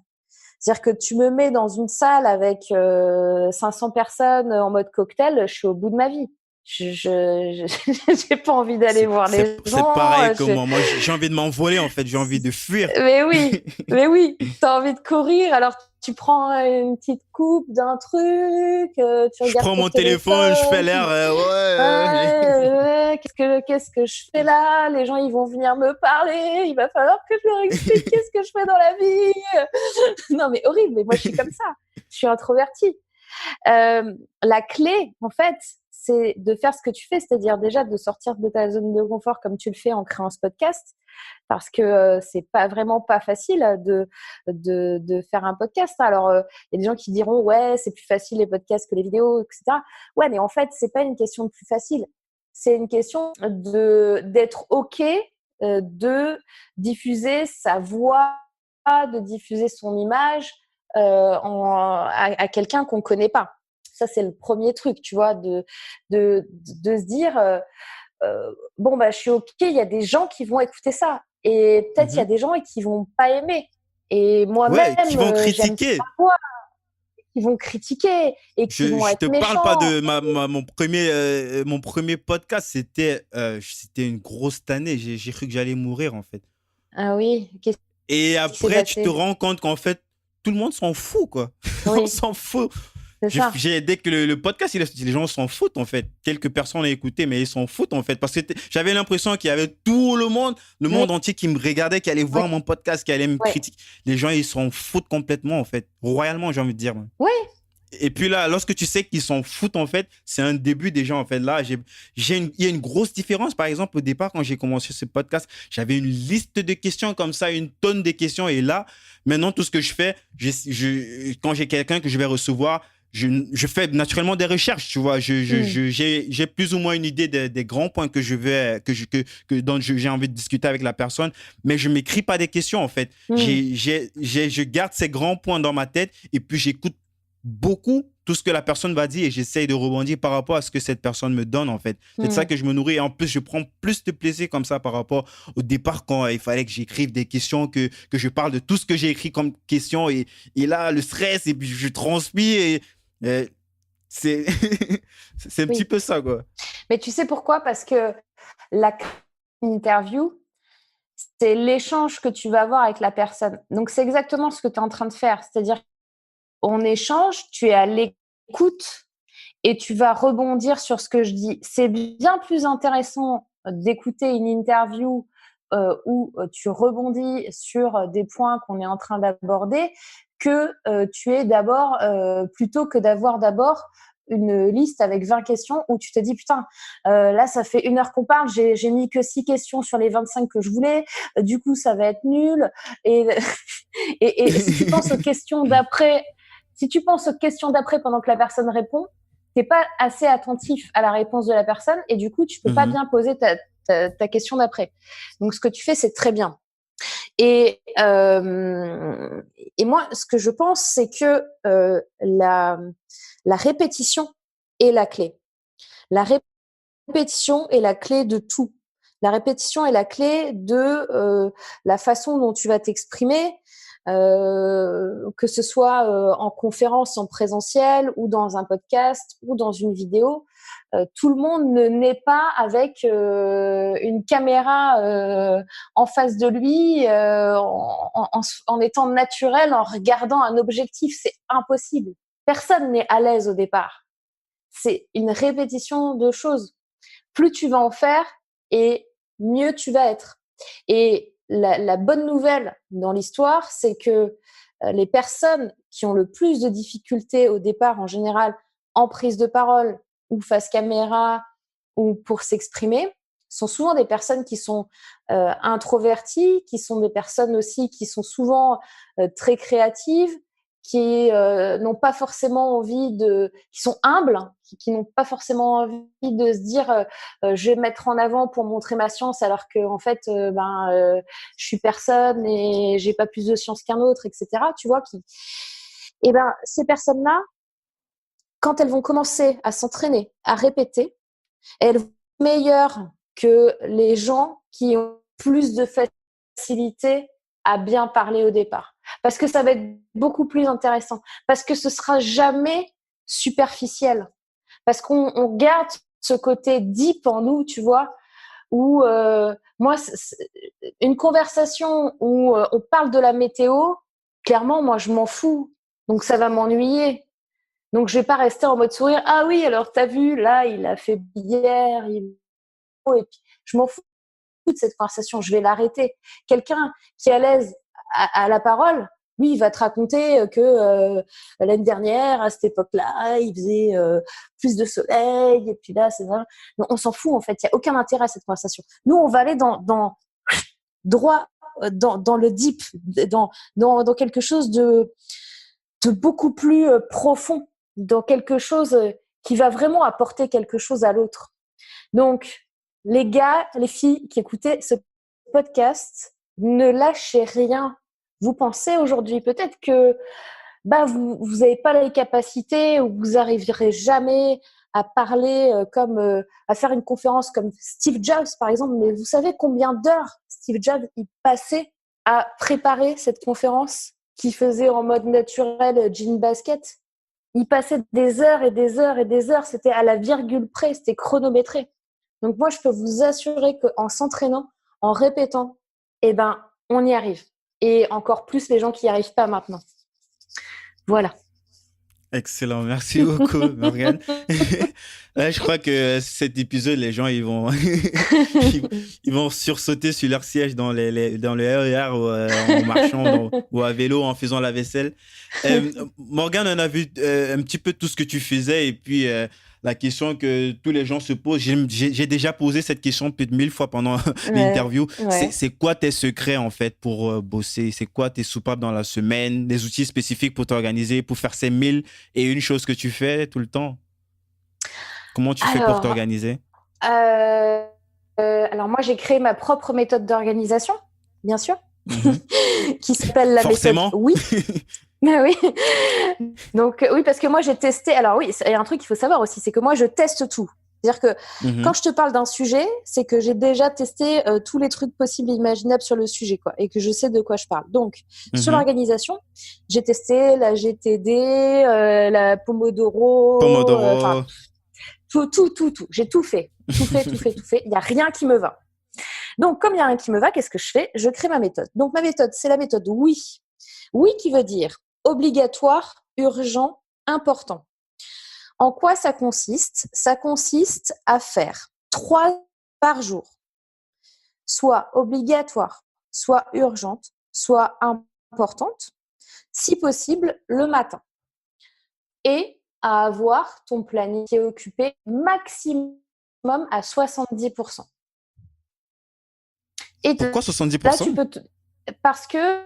C'est-à-dire que tu me mets dans une salle avec 500 personnes en mode cocktail, je suis au bout de ma vie. J'ai pas envie d'aller voir les C'est gens. pareil que moi. Moi, j'ai envie de m'envoler en fait, j'ai envie de fuir. Mais oui, t'as envie de courir. Alors tu prends une petite coupe d'un truc, tu Je regardes prends ton mon téléphone, je fais téléphone. l'air, Qu'est-ce que je fais là? Les gens, ils vont venir me parler. Il va falloir que je leur explique qu'est-ce que je fais dans la vie. Non, mais horrible. Mais moi, je suis comme ça. Je suis introvertie. La clé, en fait, c'est de faire ce que tu fais, c'est-à-dire déjà de sortir de ta zone de confort comme tu le fais en créant ce podcast, parce que c'est pas vraiment pas facile de faire un podcast. Alors, il y a des gens qui diront ouais, c'est plus facile les podcasts que les vidéos, etc. Ouais, mais en fait, c'est pas une question de plus facile. C'est une question d'être OK, de diffuser sa voix, de diffuser son image à quelqu'un qu'on connaît pas. Ça, c'est le premier truc, tu vois, de se dire bon, bah, je suis OK, il y a des gens qui vont écouter ça. Et peut-être il y a des gens qui vont pas aimer. Et Ouais, qui moi-même, vont j'aime critiquer. pas voir, qui vont critiquer et qui vont Je te être parle pas méchants. de mon premier podcast, c'était une grosse tannée. J'ai cru que j'allais mourir en fait. Ah oui, qu'est-ce Et qui s'est après, tu te passé? rends compte qu'en fait, tout le monde s'en fout, quoi. On Oui, s'en fout. c'est ça. Dès que le podcast, les gens s'en foutent, en fait. Quelques personnes l'ont écouté, mais ils s'en foutent, en fait. Parce que j'avais l'impression qu'il y avait tout le Oui, monde entier qui me regardait, qui allait oui, voir mon podcast, qui allait me oui. critiquer. Les gens, ils s'en foutent complètement, en fait. Royalement, j'ai envie de dire. Oui, Et puis là, lorsque tu sais qu'ils s'en foutent, en fait, c'est un début déjà, en fait. Là, il y a une grosse différence. Par exemple, au départ, quand j'ai commencé ce podcast, j'avais une liste de questions comme ça, une tonne de questions. Et là, maintenant, tout ce que je fais, quand j'ai quelqu'un que je vais recevoir, je fais naturellement des recherches, tu vois. J'ai plus ou moins une idée des grands points que je vais, dont j'ai envie de discuter avec la personne, mais je m'écris pas des questions, en fait. Je garde ces grands points dans ma tête et puis j'écoute beaucoup tout ce que la personne va dire et j'essaye de rebondir par rapport à ce que cette personne me donne, en fait. C'est de ça que je me nourris. Et en plus, je prends plus de plaisir comme ça par rapport au départ quand il fallait que j'écrive des questions, que je parle de tout ce que j'ai écrit comme question et là, le stress et puis je transpire et c'est c'est un petit Oui. peu ça, quoi. Mais tu sais pourquoi? Parce que la interview, c'est l'échange que tu vas avoir avec la personne. Donc, c'est exactement ce que tu es en train de faire. C'est-à-dire, on échange, tu es à l'écoute et tu vas rebondir sur ce que je dis. C'est bien plus intéressant d'écouter une interview où tu rebondis sur des points qu'on est en train d'aborder que tu es d'abord, plutôt que d'avoir d'abord une liste avec 20 questions où tu te dis putain, là ça fait 1 heure qu'on parle, j'ai mis que 6 questions sur les 25 que je voulais, du coup ça va être nul. Et, et si tu penses aux questions d'après, pendant que la personne répond, t'es pas assez attentif à la réponse de la personne et du coup tu peux pas bien poser ta question d'après. Donc ce que tu fais c'est très bien. Et moi ce que je pense c'est que la répétition est la clé. La répétition est la clé de tout. La répétition est la clé de la façon dont tu vas t'exprimer, que ce soit en conférence, en présentiel ou dans un podcast ou dans une vidéo. Tout le monde ne naît pas avec une caméra en face de lui, en étant naturel, en regardant un objectif. C'est impossible. Personne n'est à l'aise au départ. C'est une répétition de choses. Plus tu vas en faire et mieux tu vas être. Et la bonne nouvelle dans l'histoire, c'est que les personnes qui ont le plus de difficultés au départ, en général, en prise de parole ou face caméra ou pour s'exprimer, sont souvent des personnes qui sont introverties, qui sont des personnes aussi qui sont souvent très créatives, qui n'ont pas forcément envie qui sont humbles, qui n'ont pas forcément envie de se dire je vais me mettre en avant pour montrer ma science alors que en fait je suis personne et j'ai pas plus de science qu'un autre, etc. Tu vois et ben ces personnes-là, quand elles vont commencer à s'entraîner, à répéter, elles vont être meilleures que les gens qui ont plus de facilité à bien parler au départ. Parce que ça va être beaucoup plus intéressant. Parce que ce sera jamais superficiel. Parce qu'on garde ce côté deep en nous, tu vois, où moi, une conversation où on parle de la météo, clairement, moi, je m'en fous. Donc, ça va m'ennuyer. Donc, je vais pas rester en mode sourire. Ah oui, alors, t'as vu, là, il a fait hier, et puis, je m'en fous de cette conversation, je vais l'arrêter. Quelqu'un qui est à l'aise à la parole, lui, il va te raconter que l'année dernière, à cette époque-là, il faisait plus de soleil, et puis là, c'est vrai. Non, on s'en fout, en fait. Il n'y a aucun intérêt à cette conversation. Nous, on va aller droit dans le deep, dans quelque chose de beaucoup plus profond, dans quelque chose qui va vraiment apporter quelque chose à l'autre. Donc, les gars, les filles qui écoutez ce podcast, ne lâchez rien. Vous pensez aujourd'hui peut-être que vous n'avez pas les capacités ou vous n'arriverez jamais à parler à faire une conférence comme Steve Jobs, par exemple. Mais vous savez combien d'heures Steve Jobs il passait à préparer cette conférence qu'il faisait en mode naturel jean basket? Il passait des heures et des heures et des heures. C'était à la virgule près, c'était chronométré. Donc moi, je peux vous assurer qu'en s'entraînant, en répétant, on y arrive. Et encore plus les gens qui n'y arrivent pas maintenant. Voilà. Excellent, merci beaucoup, Morgane. Ouais, je crois que cet épisode, les gens, ils vont sursauter sur leur siège dans le RER ou, en marchant ou à vélo en faisant la vaisselle. Morgane, on a vu un petit peu tout ce que tu faisais et puis la question que tous les gens se posent. J'ai déjà posé cette question plus de 1000 fois pendant Ouais, l'interview. ouais. C'est quoi tes secrets en fait pour bosser? C'est quoi tes soupapes dans la semaine? Des outils spécifiques pour t'organiser, pour faire ces 1000 et une choses que tu fais tout le temps? Comment tu fais pour Alors, t'organiser? euh, alors moi, j'ai créé ma propre méthode d'organisation, bien sûr, Mhm. qui s'appelle la méthode Forcément. Oui. Mais oui. Donc, oui, parce que moi, j'ai testé. Alors, oui, il y a un truc qu'il faut savoir aussi, c'est que moi, je teste tout. C'est-à-dire que quand Mhm. je te parle d'un sujet, c'est que j'ai déjà testé tous les trucs possibles et imaginables sur le sujet, quoi, et que je sais de quoi je parle. Donc, sur Mhm. l'organisation, j'ai testé la GTD, la Pomodoro, enfin, Pomodoro. tout. J'ai tout fait. Tout fait, tout fait, tout fait. Il n'y a rien qui me va. Donc, comme il n'y a rien qui me va, qu'est-ce que je fais? Je crée ma méthode. Donc, ma méthode, c'est la méthode oui. Oui qui veut dire obligatoire, urgent, important. En quoi ça consiste? Ça consiste à faire 3 par jour, soit obligatoire, soit urgente, soit importante, si possible le matin. Et à avoir ton planning qui est occupé maximum à 70%. Et Pourquoi là, 70%? tu peux... Parce que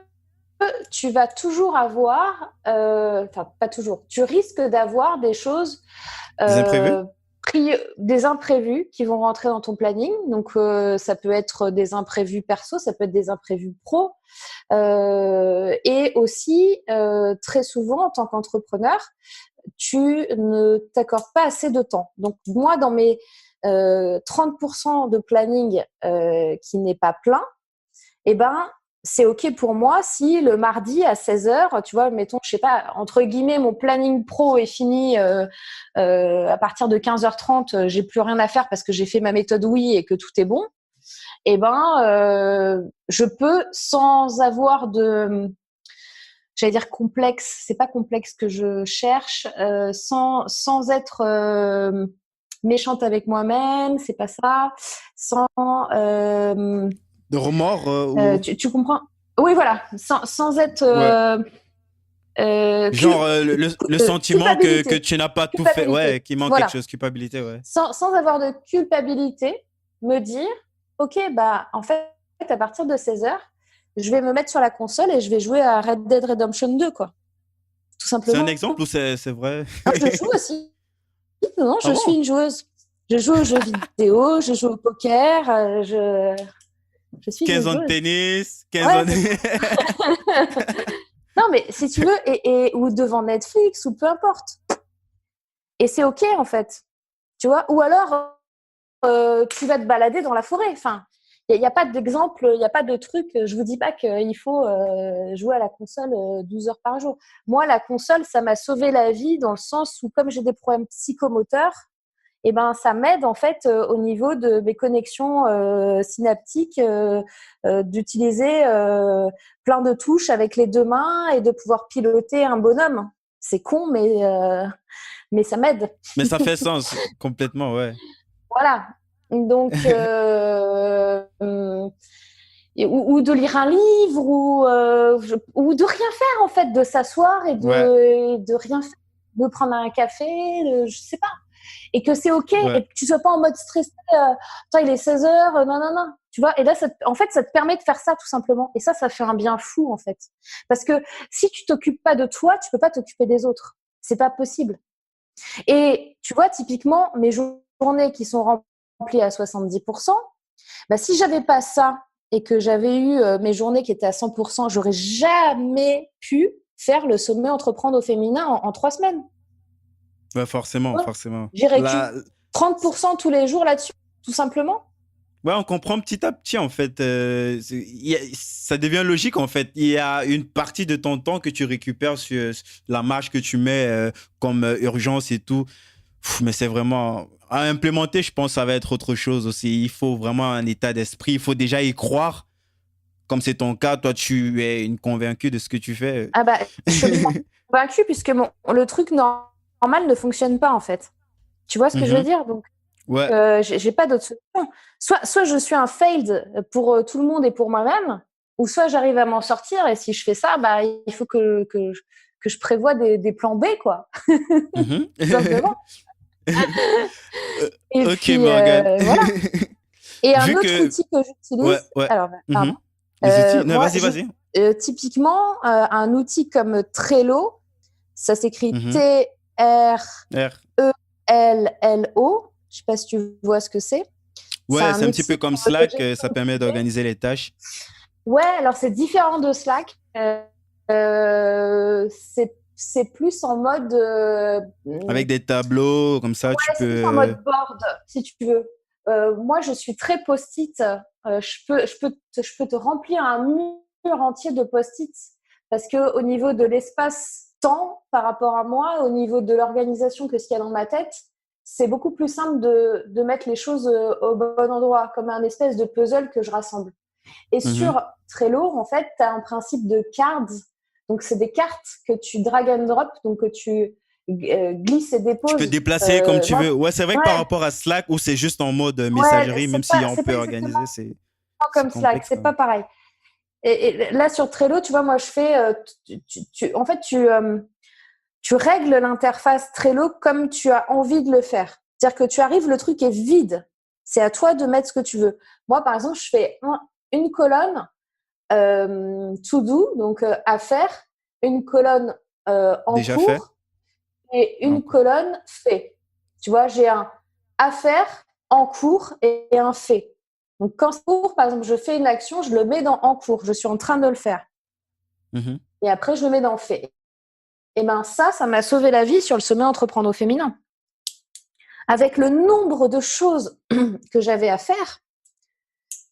tu vas toujours avoir, enfin pas toujours, tu risques d'avoir des choses, Des imprévus? euh, des imprévus qui vont rentrer dans ton planning. Donc ça peut être des imprévus perso, ça peut être des imprévus pro. Et aussi, très souvent, en tant qu'entrepreneur, tu ne t'accordes pas assez de temps. Donc moi, dans mes 30% de planning qui n'est pas plein, eh ben, c'est OK pour moi si le mardi à 16h, tu vois, mettons, je sais pas, entre guillemets, mon planning pro est fini à partir de 15h30, j'ai plus rien à faire parce que j'ai fait ma méthode oui et que tout est bon. Eh ben, je peux sans avoir de, j'allais dire complexe, c'est pas complexe que je cherche, sans être méchante avec moi-même, c'est pas ça, sans De remords ou... tu comprends? Oui, voilà, sans être Ouais. euh, Genre le sentiment que culpabilité. tu n'as pas tout fait. Ouais, Culpabilité. qu'il manque quelque Voilà. chose. Culpabilité, ouais. Sans avoir de culpabilité, me dire, OK, bah, en fait, à partir de 16h, je vais me mettre sur la console et je vais jouer à Red Dead Redemption 2, quoi. Tout C'est un simplement. exemple ou c'est vrai? Non, je joue aussi. Non, Ah je suis bon? une joueuse. Je joue aux jeux vidéo, je joue au poker, je suis une 15 ans de joueuse. tennis, 15 Ouais, ans de... c'est ça. Non, mais si tu veux, ou devant Netflix, ou peu importe. Et c'est OK, en fait. Tu vois? Ou alors, tu vas te balader dans la forêt. Enfin, il y a pas d'exemple, il y a pas de truc. Je vous dis pas qu'il faut jouer à la console 12 heures par jour. Moi, la console, ça m'a sauvé la vie dans le sens où, comme j'ai des problèmes psychomoteurs, et ben ça m'aide en fait au niveau de mes connexions synaptiques, d'utiliser plein de touches avec les deux mains et de pouvoir piloter un bonhomme. C'est con, mais ça m'aide. Mais ça fait sens complètement, ouais. Voilà. Donc, ou de lire un livre, ou de rien faire, en fait, de s'asseoir Ouais, et de rien faire, de prendre un café, je sais pas. Et que c'est OK, ouais. et que tu sois pas en mode stressé, attends, il est 16h, non, non, non. Tu vois, et là, en fait, ça te permet de faire ça, tout simplement. Et ça fait un bien fou, en fait. Parce que si tu t'occupes pas de toi, tu peux pas t'occuper des autres. C'est pas possible. Et tu vois, typiquement, mes journées qui sont remplies à 70%, bah, si j'avais pas ça et que j'avais eu mes journées qui étaient à 100%, j'aurais jamais pu faire le sommet entreprendre au féminin en 3 semaines. Ouais, forcément, Ouais. forcément. J'ai récup Là, 30% tous les jours là-dessus, tout simplement. ouais, on comprend petit à petit, en fait. Ça devient logique, en fait. Il y a une partie de ton temps que tu récupères sur la marge que tu mets comme urgence et tout. Mais c'est vraiment... À implémenter, je pense que ça va être autre chose aussi. Il faut vraiment un état d'esprit. Il faut déjà y croire. Comme c'est ton cas, toi, tu es une convaincue de ce que tu fais. Ah bah, je suis convaincue puisque le truc normal ne fonctionne pas en fait. Tu vois ce que je veux Mhm. dire? Donc, Ouais. j'ai pas d'autre solution. Soit je suis un failed pour tout le monde et pour moi-même, ou soit j'arrive à m'en sortir. Et si je fais ça, bah, il faut que je prévoie des plans B, quoi, Mhm. tout simplement. Euh, Et ok, puis, Morgan. voilà. Et un Vu autre que. outil que Ouais, j'utilise, ouais. alors, pardon, Mhm. Les outils. Non, moi, vas-y, vas-y. typiquement, un outil comme Trello, ça s'écrit Mhm. R. Trello. Je sais pas si tu vois ce que c'est. C'est Ouais, un c'est un petit outil peu comme de Slack, gestion ça de permet projet. d'organiser les tâches. Ouais, alors c'est différent de Slack. C'est plus en mode. Avec des tableaux, comme ça, tu Ouais, peux. c'est plus en mode board, si tu veux. Moi, je suis très post-it. Je peux te remplir un mur entier de post-it parce que au niveau de l'espace-temps par rapport à moi, au niveau de l'organisation que ce qu'il y a dans ma tête, c'est beaucoup plus simple de mettre les choses au bon endroit, comme un espèce de puzzle que je rassemble. Et Mhm. sur Trello, en fait, tu as un principe de cards. Donc, c'est des cartes que tu drag and drop, donc que tu glisses et Tu peux déposes. déplacer comme tu Moi, veux. Ouais, c'est vrai que par ouais, rapport à Slack, où c'est juste en mode ouais, messagerie, même si on c'est pas peut exactement organiser, c'est comme Slack, complexe c'est quand pas même. pareil. Et là, sur Trello, tu vois, moi, je fais. En fait, tu règles l'interface Trello comme tu as envie de le faire. C'est-à-dire que tu arrives, le truc est vide. C'est à toi de mettre ce que tu veux. Moi, par exemple, je fais une colonne to do, donc à faire, une colonne en Déjà fait? cours et En une cours. colonne fait. Tu vois, j'ai un à faire, en cours et un fait. Donc quand c'est cours, par exemple, je fais une action, je le mets dans en cours, je suis en train de le faire. Mhm. Et après, je le mets dans fait. Et ben ça m'a sauvé la vie sur le sommet entreprendre au féminin. Avec le nombre de choses que j'avais à faire,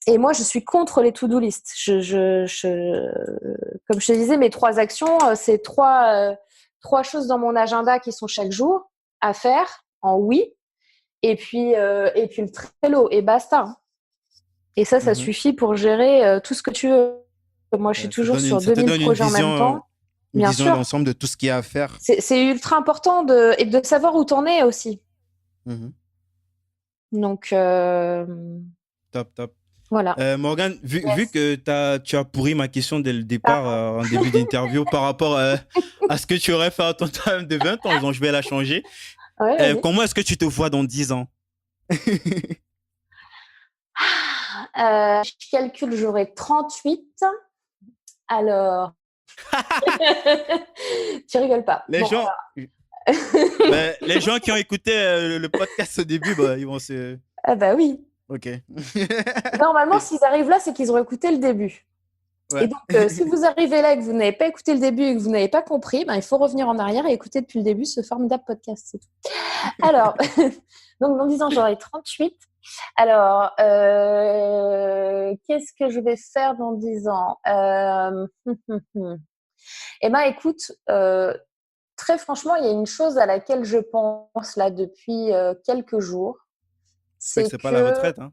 et moi, je suis contre les to-do list. Comme je te disais, mes 3 actions, c'est trois choses dans mon agenda qui sont chaque jour à faire en oui. Et puis le Trello et basta. Et ça Mhm. suffit pour gérer tout ce que tu veux. Moi, je suis Ouais, toujours sur ça te 2000 donne projets en même temps. une Bien vision sûr, d'ensemble de tout ce qu'il y a à faire. c'est ultra important et de savoir où t'en es aussi. Mhm. Donc, Top, top. voilà. Morgan, vu Yes. que tu as pourri ma question dès le départ, Pardon. en début d'interview, par rapport à ce que tu aurais fait à ton time de 20 ans, donc je vais la changer. Ouais, vas-y. Comment est-ce que tu te vois dans 10 ans? Je calcule, j'aurai 38. Alors, tu rigoles pas. Les Bon, gens, alors. ben, les gens qui ont écouté le podcast au début, bah, ils vont se... Ah bah oui. Ok. Normalement, s'ils arrivent là, c'est qu'ils ont écouté le début. Et Ouais. donc, si vous arrivez là et que vous n'avez pas écouté le début et que vous n'avez pas compris, ben, il faut revenir en arrière et écouter depuis le début ce formidable podcast. C'est tout. Alors, donc dans 10 ans, j'aurai 38. Alors, qu'est-ce que je vais faire dans 10 ans Eh bien, écoute, très franchement, il y a une chose à laquelle je pense là depuis quelques jours. J'espère que C'est c'est pas la que retraite, hein.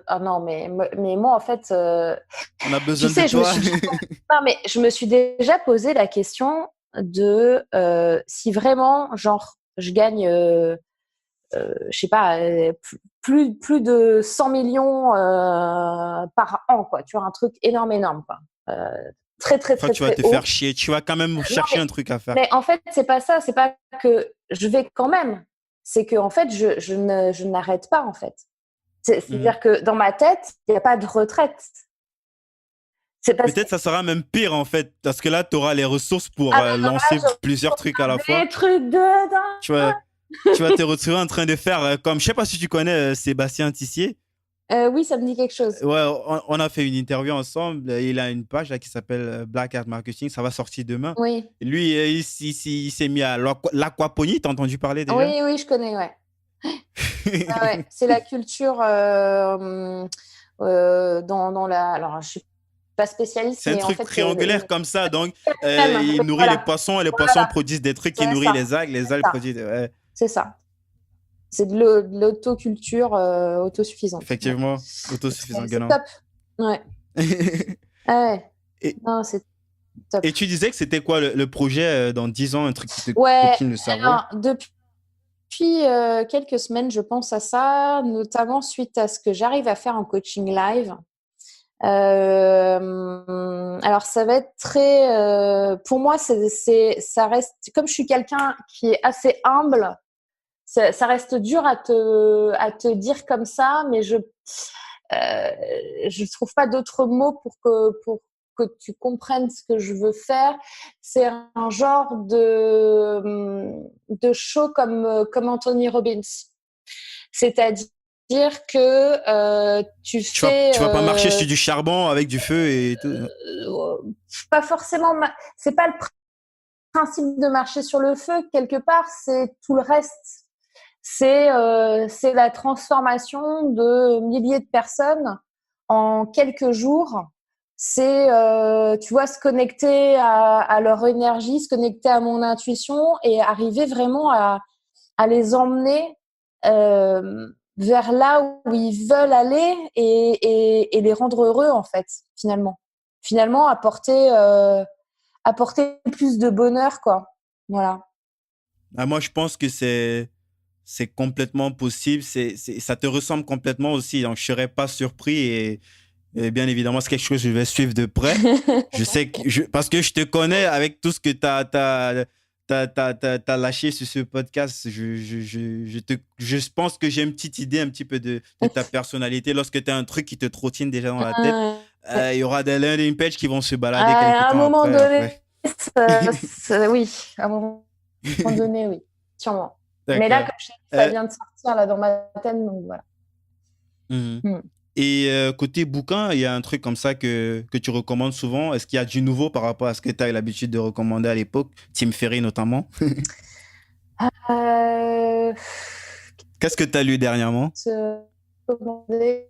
ah non, mais moi, en fait, On a tu besoin de sais, toi. non, mais je me suis déjà posé la question de si vraiment, genre, je gagne, je sais pas, plus de 100 millions par an, quoi. Tu vois, un truc énorme, énorme, quoi. Euh, très, très, Enfin, très, tu vas très te faire haut. chier. Tu vas quand même Non, chercher un truc à faire. mais en fait, c'est pas ça. C'est pas que je vais quand même. C'est que en fait, je n'arrête pas en fait. Mhm. C'est-à-dire que dans ma tête, il n'y a pas de retraite. C'est parce que Peut-être ça sera même pire en fait, parce que là, tu auras les ressources pour ah mais alors lancer là, plusieurs trucs à la fois. des trucs de Tu vas, dingue. tu vas te retrouver en train de faire comme, je sais pas si tu connais Sébastien Tissier. Oui, ça me dit quelque chose. Ouais, on a fait une interview ensemble. Il a une page là, qui s'appelle Black Hat Marketing. Ça va sortir demain. Oui, Lui, il s'est mis à l'aquaponie. T'as entendu parler déjà? oui, oui, je connais, ouais. Ah ouais, c'est la culture dans la. Alors, je suis pas spécialiste, C'est un mais en truc fait, triangulaire comme ça. Donc, même, il oui, nourrit les voilà, poissons et les poissons voilà, produisent des trucs qui c'est nourrissent ça, les c'est algues ça, produisent. Ouais, c'est ça. C'est de l'autoculture autosuffisante. Ouais. effectivement, autosuffisant, C'est gagnant. top. Ouais. Ah ouais. et, Non, c'est top. et tu disais que c'était quoi le projet dans 10 ans, un truc qui te Ouais, trottine le cerveau? alors, depuis depuis quelques semaines, je pense à ça, notamment suite à ce que j'arrive à faire en coaching live. Alors ça va être très, pour moi, ça reste, comme je suis quelqu'un qui est assez humble, ça reste dur à te dire comme ça, mais je trouve pas d'autres mots pour que tu comprennes ce que je veux faire. C'est un genre de show comme Anthony Robbins. C'est-à-dire que tu fais Tu vas pas marcher sur du charbon avec du feu et tout. pas forcément. C'est pas le principe de marcher sur le feu quelque part. C'est tout le reste. C'est la transformation de milliers de personnes en quelques jours. C'est, tu vois, se connecter à leur énergie, se connecter à mon intuition et arriver vraiment à les emmener vers là où ils veulent aller et les rendre heureux, en fait, finalement. Finalement, apporter plus de bonheur, quoi. Voilà. Ah, moi, je pense que c'est complètement possible. Ça te ressemble complètement aussi. Donc, je serais pas surpris et bien évidemment, c'est quelque chose que je vais suivre de près. Je sais parce que je te connais avec tout ce que t'as lâché sur ce podcast. Je pense que j'ai une petite idée un petit peu de ta personnalité. Lorsque tu as un truc qui te trottine déjà dans la tête, il y aura des landing pages qui vont se balader quelque À un temps moment donné, après. oui, à un moment donné, oui, sûrement. Mais là, D'accord. comme je t'ai dit, ça Euh, vient de sortir là dans ma tête, donc voilà. mhm. Mm. Et côté bouquin, il y a un truc comme ça que tu recommandes souvent. Est-ce qu'il y a du nouveau par rapport à ce que tu as eu l'habitude de recommander à l'époque, Tim Ferry notamment? Euh, Qu'est-ce que tu as lu dernièrement? te recommander.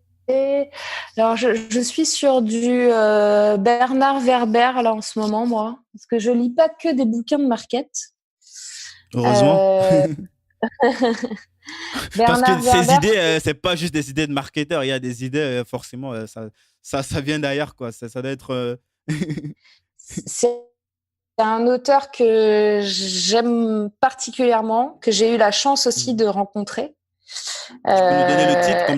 Alors, je suis sur du Bernard Werber là en ce moment, moi, parce que je lis pas que des bouquins de market. Heureusement. Euh, Parce que Bernard ces Werber, idées, c'est pas juste des idées de marketeur. Il y a des idées, forcément, ça vient d'ailleurs, quoi. Ça doit être. c'est un auteur que j'aime particulièrement, que j'ai eu la chance aussi de rencontrer. Tu peux nous donner le titre, Euh, comme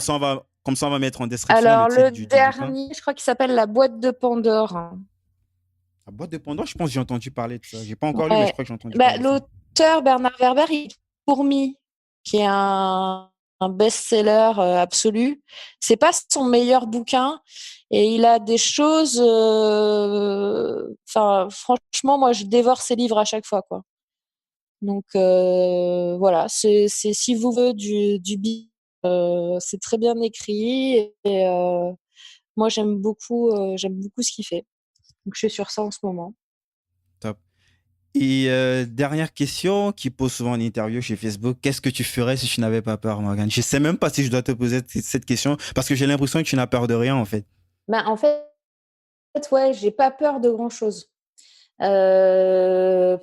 ça, on va mettre en description le alors, titre le du bouquin. dernier, je crois qu'il s'appelle La boîte de Pandore. La boîte de Pandore, je pense que j'ai entendu parler de ça. J'ai pas encore lu, mais je Ouais. crois que j'ai entendu Bah, parler de ça. l'auteur Bernard Werber, il est Fourmi, qui est un best-seller absolu. C'est pas son meilleur bouquin et il a des choses. Enfin, franchement, moi, je dévore ses livres à chaque fois, quoi. Donc voilà, c'est si vous voulez du bien, c'est très bien écrit et moi j'aime beaucoup ce qu'il fait. Donc je suis sur ça en ce moment. Top. Et dernière question qui pose souvent en interview chez Facebook, qu'est-ce que tu ferais si tu n'avais pas peur, Morgane? Je sais même pas si je dois te poser cette question parce que j'ai l'impression que tu n'as peur de rien, en fait. Ben, en fait, ouais, j'ai pas peur de grand-chose. Euh,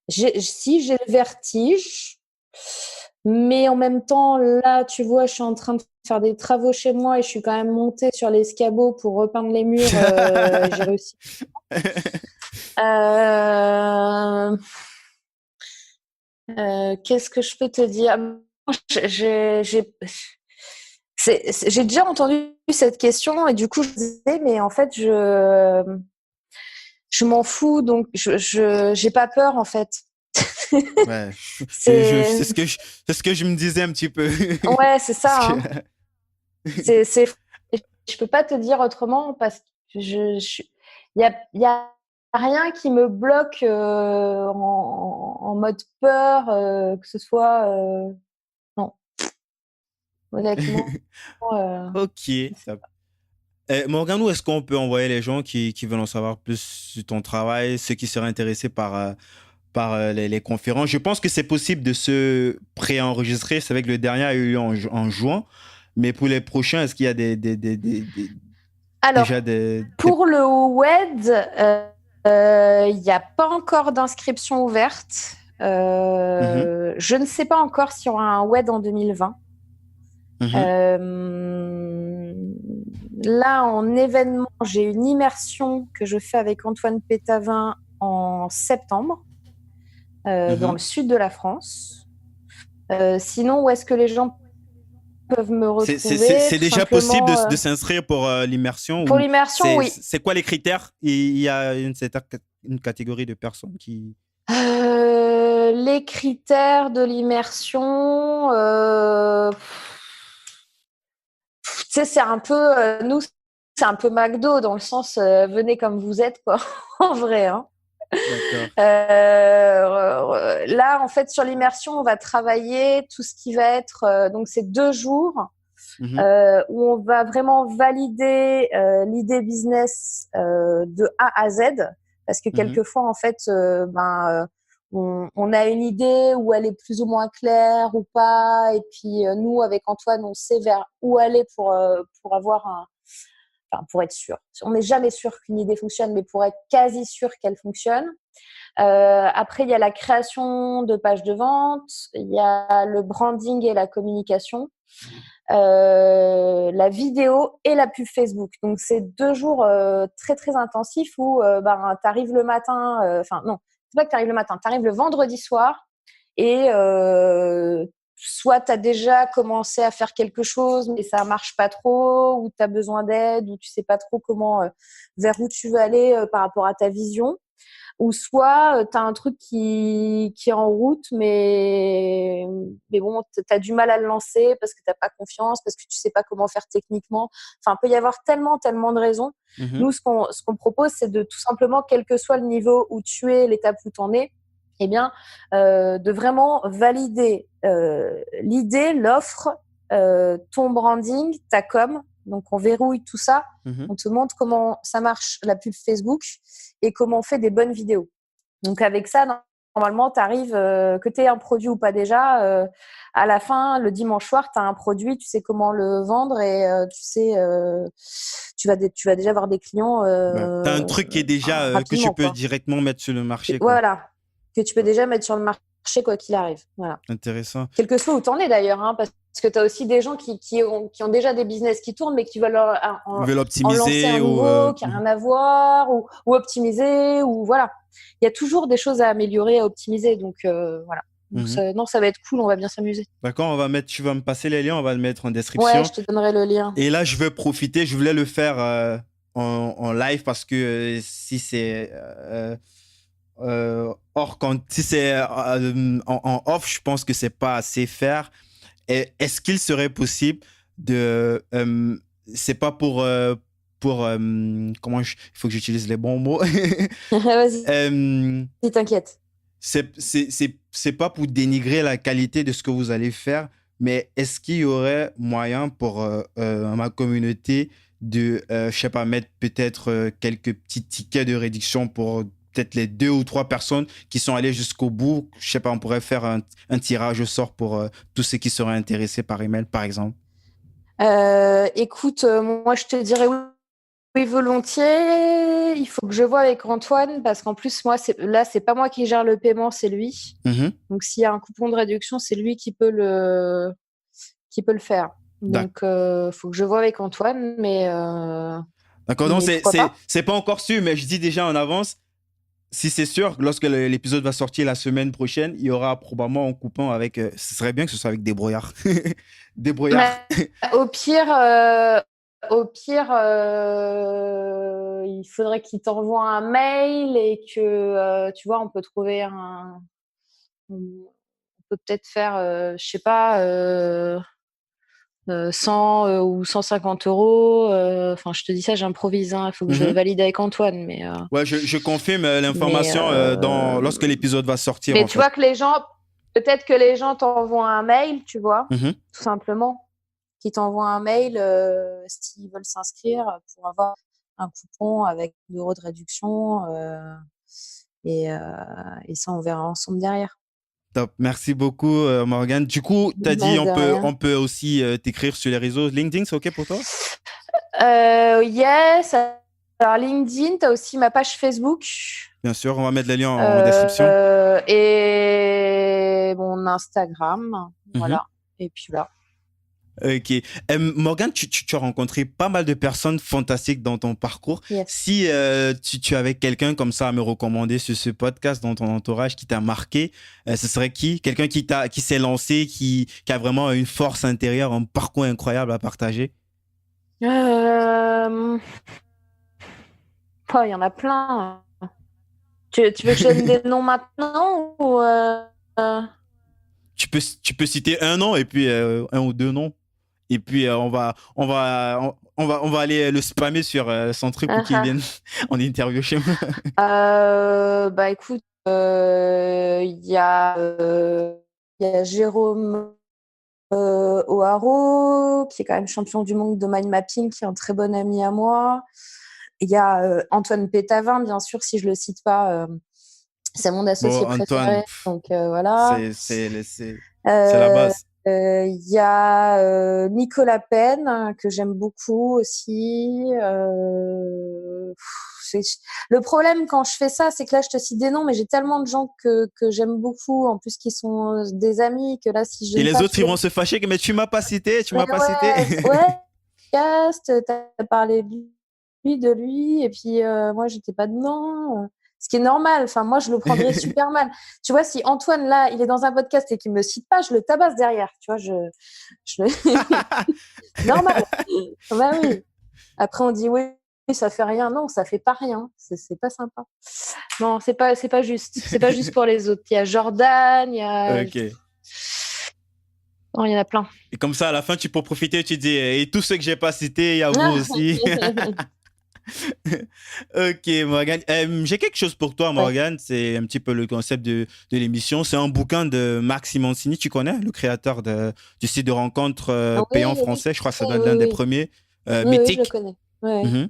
si j'ai le vertige, mais en même temps, là, tu vois, je suis en train de faire des travaux chez moi et je suis quand même montée sur l'escabeau pour repeindre les murs. J'ai réussi. Euh, qu'est-ce que je peux te dire? J'ai déjà entendu cette question et du coup, je disais, mais en fait, je m'en fous, donc j'ai pas peur, en fait. Ouais, C'est, c'est ce que je me disais un petit peu. ouais, c'est Parce ça, que... hein. Je peux pas te dire autrement parce que il y a rien qui me bloque en mode peur, que ce soit, non, honnêtement. Ok, top. Morgane, où est-ce qu'on peut envoyer les gens qui veulent en savoir plus sur ton travail, ceux qui seraient intéressés par les conférences? Je pense que c'est possible de se pré-enregistrer. C'est vrai que le dernier a eu lieu en juin. Mais pour les prochains, est-ce qu'il y a Alors, déjà pour le WED, il n'y a pas encore d'inscription ouverte. Mhm, Je ne sais pas encore s'il y aura un WED en 2020. mhm, Euh, là, en événement, j'ai une immersion que je fais avec Antoine Pétavin en septembre dans mhm. le sud de la France. Sinon, où est-ce que les gens peuvent me retrouver? C'est Tout déjà possible simplement, de s'inscrire pour l'immersion pour ou l'immersion, oui. c'est quoi les critères? Il y a une catégorie de personnes qui… Les critères de l'immersion, tu sais, c'est un peu, nous, c'est un peu McDo dans le sens, venez comme vous êtes, quoi, en vrai. Hein. D'accord. Là, en fait, sur l'immersion, on va travailler tout ce qui va être, donc c'est 2 jours Mhm, où on va vraiment valider l'idée business de A à Z, parce que mhm, quelquefois, en fait, on a une idée où elle est plus ou moins claire ou pas, et puis nous, avec Antoine, on sait vers où aller pour avoir enfin, pour être sûr. On n'est jamais sûr qu'une idée fonctionne, mais pour être quasi sûr qu'elle fonctionne. Après, il y a la création de pages de vente, il y a le branding et la communication, la vidéo et la pub Facebook. Donc, c'est 2 jours très, très intensifs où tu arrives le matin, enfin, non, c'est pas que tu arrives le matin, tu arrives le vendredi soir et soit tu as déjà commencé à faire quelque chose, mais ça marche pas trop, ou tu as besoin d'aide, ou tu sais pas trop comment, vers où tu veux aller par rapport à ta vision. Ou soit tu as un truc qui est en route, mais bon, tu as du mal à le lancer parce que tu n'as pas confiance, parce que tu sais pas comment faire techniquement. Enfin, il peut y avoir tellement, tellement de raisons. mhm, Nous, ce qu'on propose, c'est de tout simplement, quel que soit le niveau où tu es, l'étape où tu en es, eh bien, de vraiment valider l'idée, l'offre, ton branding, ta com. Donc, on verrouille tout ça. mhm. On te montre comment ça marche la pub Facebook et comment on fait des bonnes vidéos. Donc avec ça, normalement, tu arrives, que tu aies un produit ou pas déjà, à la fin, le dimanche soir, tu as un produit, tu sais comment le vendre et tu sais, tu vas déjà avoir des clients Ouais. Tu as un truc qui est déjà que tu rapidement, peux quoi. directement mettre sur le marché, quoi. Voilà, que tu peux déjà mettre sur le marché quoi qu'il arrive. Voilà. Intéressant. Quel que soit où tu en es d'ailleurs, hein, parce que tu as aussi des gens qui ont déjà des business qui tournent, mais qui veulent Ils veulent en lancer un optimiser ou nouveau, qui n'a rien à voir, ou optimiser, ou voilà. Il y a toujours des choses à améliorer, à optimiser. Donc voilà. Donc mhm. non, ça va être cool, on va bien s'amuser. D'accord, tu vas me passer les liens, on va le mettre en Ouais, description. je te donnerai le lien. Et là, je veux profiter, je voulais le faire en live parce que si c'est si c'est en off, je pense que c'est pas assez faire. Est-ce qu'il serait possible de c'est pas comment il faut que j'utilise les bons mots. Vas-y, Euh, t'inquiète. c'est pas pour dénigrer la qualité de ce que vous allez faire, mais est-ce qu'il y aurait moyen pour ma communauté de, je sais pas, mettre peut-être quelques petits tickets de réduction pour peut-être les 2 ou 3 personnes qui sont allées jusqu'au bout? Je sais pas, on pourrait faire un tirage au sort pour tous ceux qui seraient intéressés par email, par exemple. Écoute, moi je te dirais oui. Oui, volontiers. Il faut que je vois avec Antoine parce qu'en plus, moi, là, c'est pas moi qui gère le paiement, c'est lui. Mhm. Donc, s'il y a un coupon de réduction, c'est lui qui peut le faire. D'ac- Donc, faut que je vois avec Antoine, D'accord, donc mais pourquoi pas? c'est pas encore sûr, mais je dis déjà en avance. Si c'est sûr, lorsque l'épisode va sortir la semaine prochaine, il y aura probablement un coupon avec. Ce serait bien que ce soit avec des brouillards. Des brouillards. Mais au pire, il faudrait qu'il t'envoie un mail et que, tu vois, on peut trouver on peut peut-être faire, je sais pas, 100 ou 150 euros. Enfin, je te dis ça, j'improvise. Hein. Il faut que je Mhm. valide avec Antoine. Mais, Ouais, je confirme mais, l'information lorsque l'épisode va sortir, mais en tu fait. vois que peut-être que les gens t'envoient un mail, tu vois, Mhm. tout simplement, qui t'envoient un mail s'ils veulent s'inscrire pour avoir un coupon avec 2 € de réduction. Et, euh, et ça, on verra ensemble derrière. Top. Merci beaucoup, Morgane. Du coup, tu as dit Bah, de rien. on peut aussi t'écrire sur les réseaux. LinkedIn, c'est OK pour toi? Yes. Alors, LinkedIn, tu as aussi ma page Facebook. Bien sûr, on va mettre les liens en description. Et mon Instagram. Mhm. Voilà. Et puis là. Ok. Morgane, tu as rencontré pas mal de personnes fantastiques dans ton parcours. Yes. Si tu avais quelqu'un comme ça à me recommander sur ce podcast dans ton entourage qui t'a marqué, ce serait qui? Quelqu'un qui s'est lancé, qui a vraiment une force intérieure, un parcours incroyable à partager? Euh, il y en a plein. Tu veux que je donne des noms maintenant ou euh, Tu peux citer un nom et puis un ou deux noms. Et puis on va aller le spammer sur son truc pour qu'il vienne en interview chez moi. Bah écoute, il y a Jérôme O'Haraud, qui est quand même champion du monde de mind mapping, qui est un très bon ami à moi. Il y a Antoine Pétavin, bien sûr, si je le cite pas, c'est mon Bon, associé Antoine, préféré. Donc voilà. c'est la Euh, base. Il y a Nicolas Penn, que j'aime beaucoup aussi. Le problème quand je fais ça, c'est que là, je te cite des noms, mais j'ai tellement de gens que j'aime beaucoup, en plus qui sont des amis, que là, si je Et ne les pas autres, tous ils les... vont se fâcher, mais tu m'as pas cité, tu Mais m'as pas cité. ouais, cast, t'as parlé de lui, et puis moi, j'étais pas dedans. Ce qui est normal. Enfin, moi, je le prendrais super mal. Tu vois, si Antoine, là, il est dans un podcast et qu'il me cite pas, je le tabasse derrière. Tu vois, normal. Bah oui. Après, on dit oui, ça fait rien. Non, ça fait pas rien. C'est pas sympa. Non, c'est pas juste. C'est pas juste pour les autres. Il y a Jordan, il y a... Ok. Non, il y en a plein. Et comme ça, à la fin, tu peux profiter, tu dis, et tous ceux que j'ai pas cités, il y a vous aussi. Ok, Morgane. J'ai quelque chose pour toi, Ouais. Morgane. C'est un petit peu le concept de l'émission. C'est un bouquin de Marc Simoncini. Tu connais, le créateur du site de rencontres payant Oui, français. Je crois que c'est oui, l'un oui, des oui. premiers. Oui, je le Mythique. connais. Ouais. Mhm.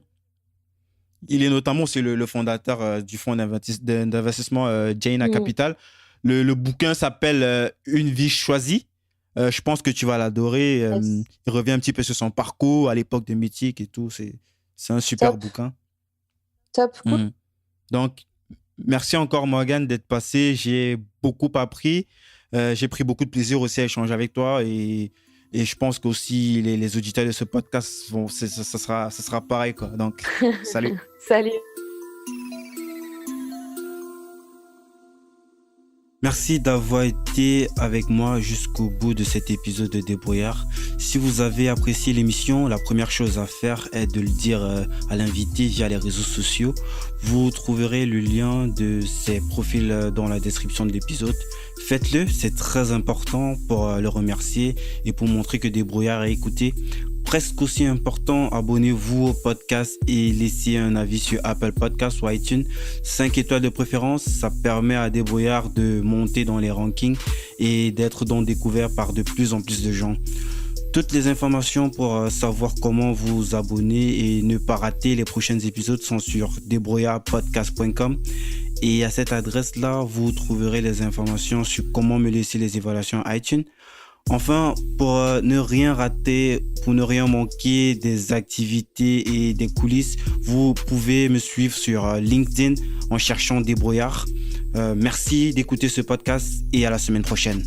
Il est notamment aussi le fondateur du fonds d'investissement Jaina Mm. Capital. Le bouquin s'appelle Une vie choisie. Je pense que tu vas l'adorer. Yes. Il revient un petit peu sur son parcours à l'époque de Mythique et tout. C'est un super Top, bouquin. top, cool. Mhm. Donc, merci encore, Morgane, d'être passé. J'ai beaucoup appris. J'ai pris beaucoup de plaisir aussi à échanger avec toi et je pense qu'aussi les auditeurs de ce podcast ça sera pareil, quoi. Donc, salut. Salut. Merci d'avoir été avec moi jusqu'au bout de cet épisode de Débrouillard. Si vous avez apprécié l'émission, la première chose à faire est de le dire à l'invité via les réseaux sociaux. Vous trouverez le lien de ses profils dans la description de l'épisode. Faites-le, c'est très important pour le remercier et pour montrer que Débrouillard est écouté. Presque aussi important, abonnez-vous au podcast et laissez un avis sur Apple Podcasts ou iTunes. 5 étoiles de préférence, ça permet à Débrouillard de monter dans les rankings et d'être donc découvert par de plus en plus de gens. Toutes les informations pour savoir comment vous abonner et ne pas rater les prochains épisodes sont sur débrouillardpodcast.com. Et à cette adresse-là, vous trouverez les informations sur comment me laisser les évaluations iTunes. Enfin, pour ne rien rater, pour ne rien manquer des activités et des coulisses, vous pouvez me suivre sur LinkedIn en cherchant Débrouillard. Merci d'écouter ce podcast et à la semaine prochaine.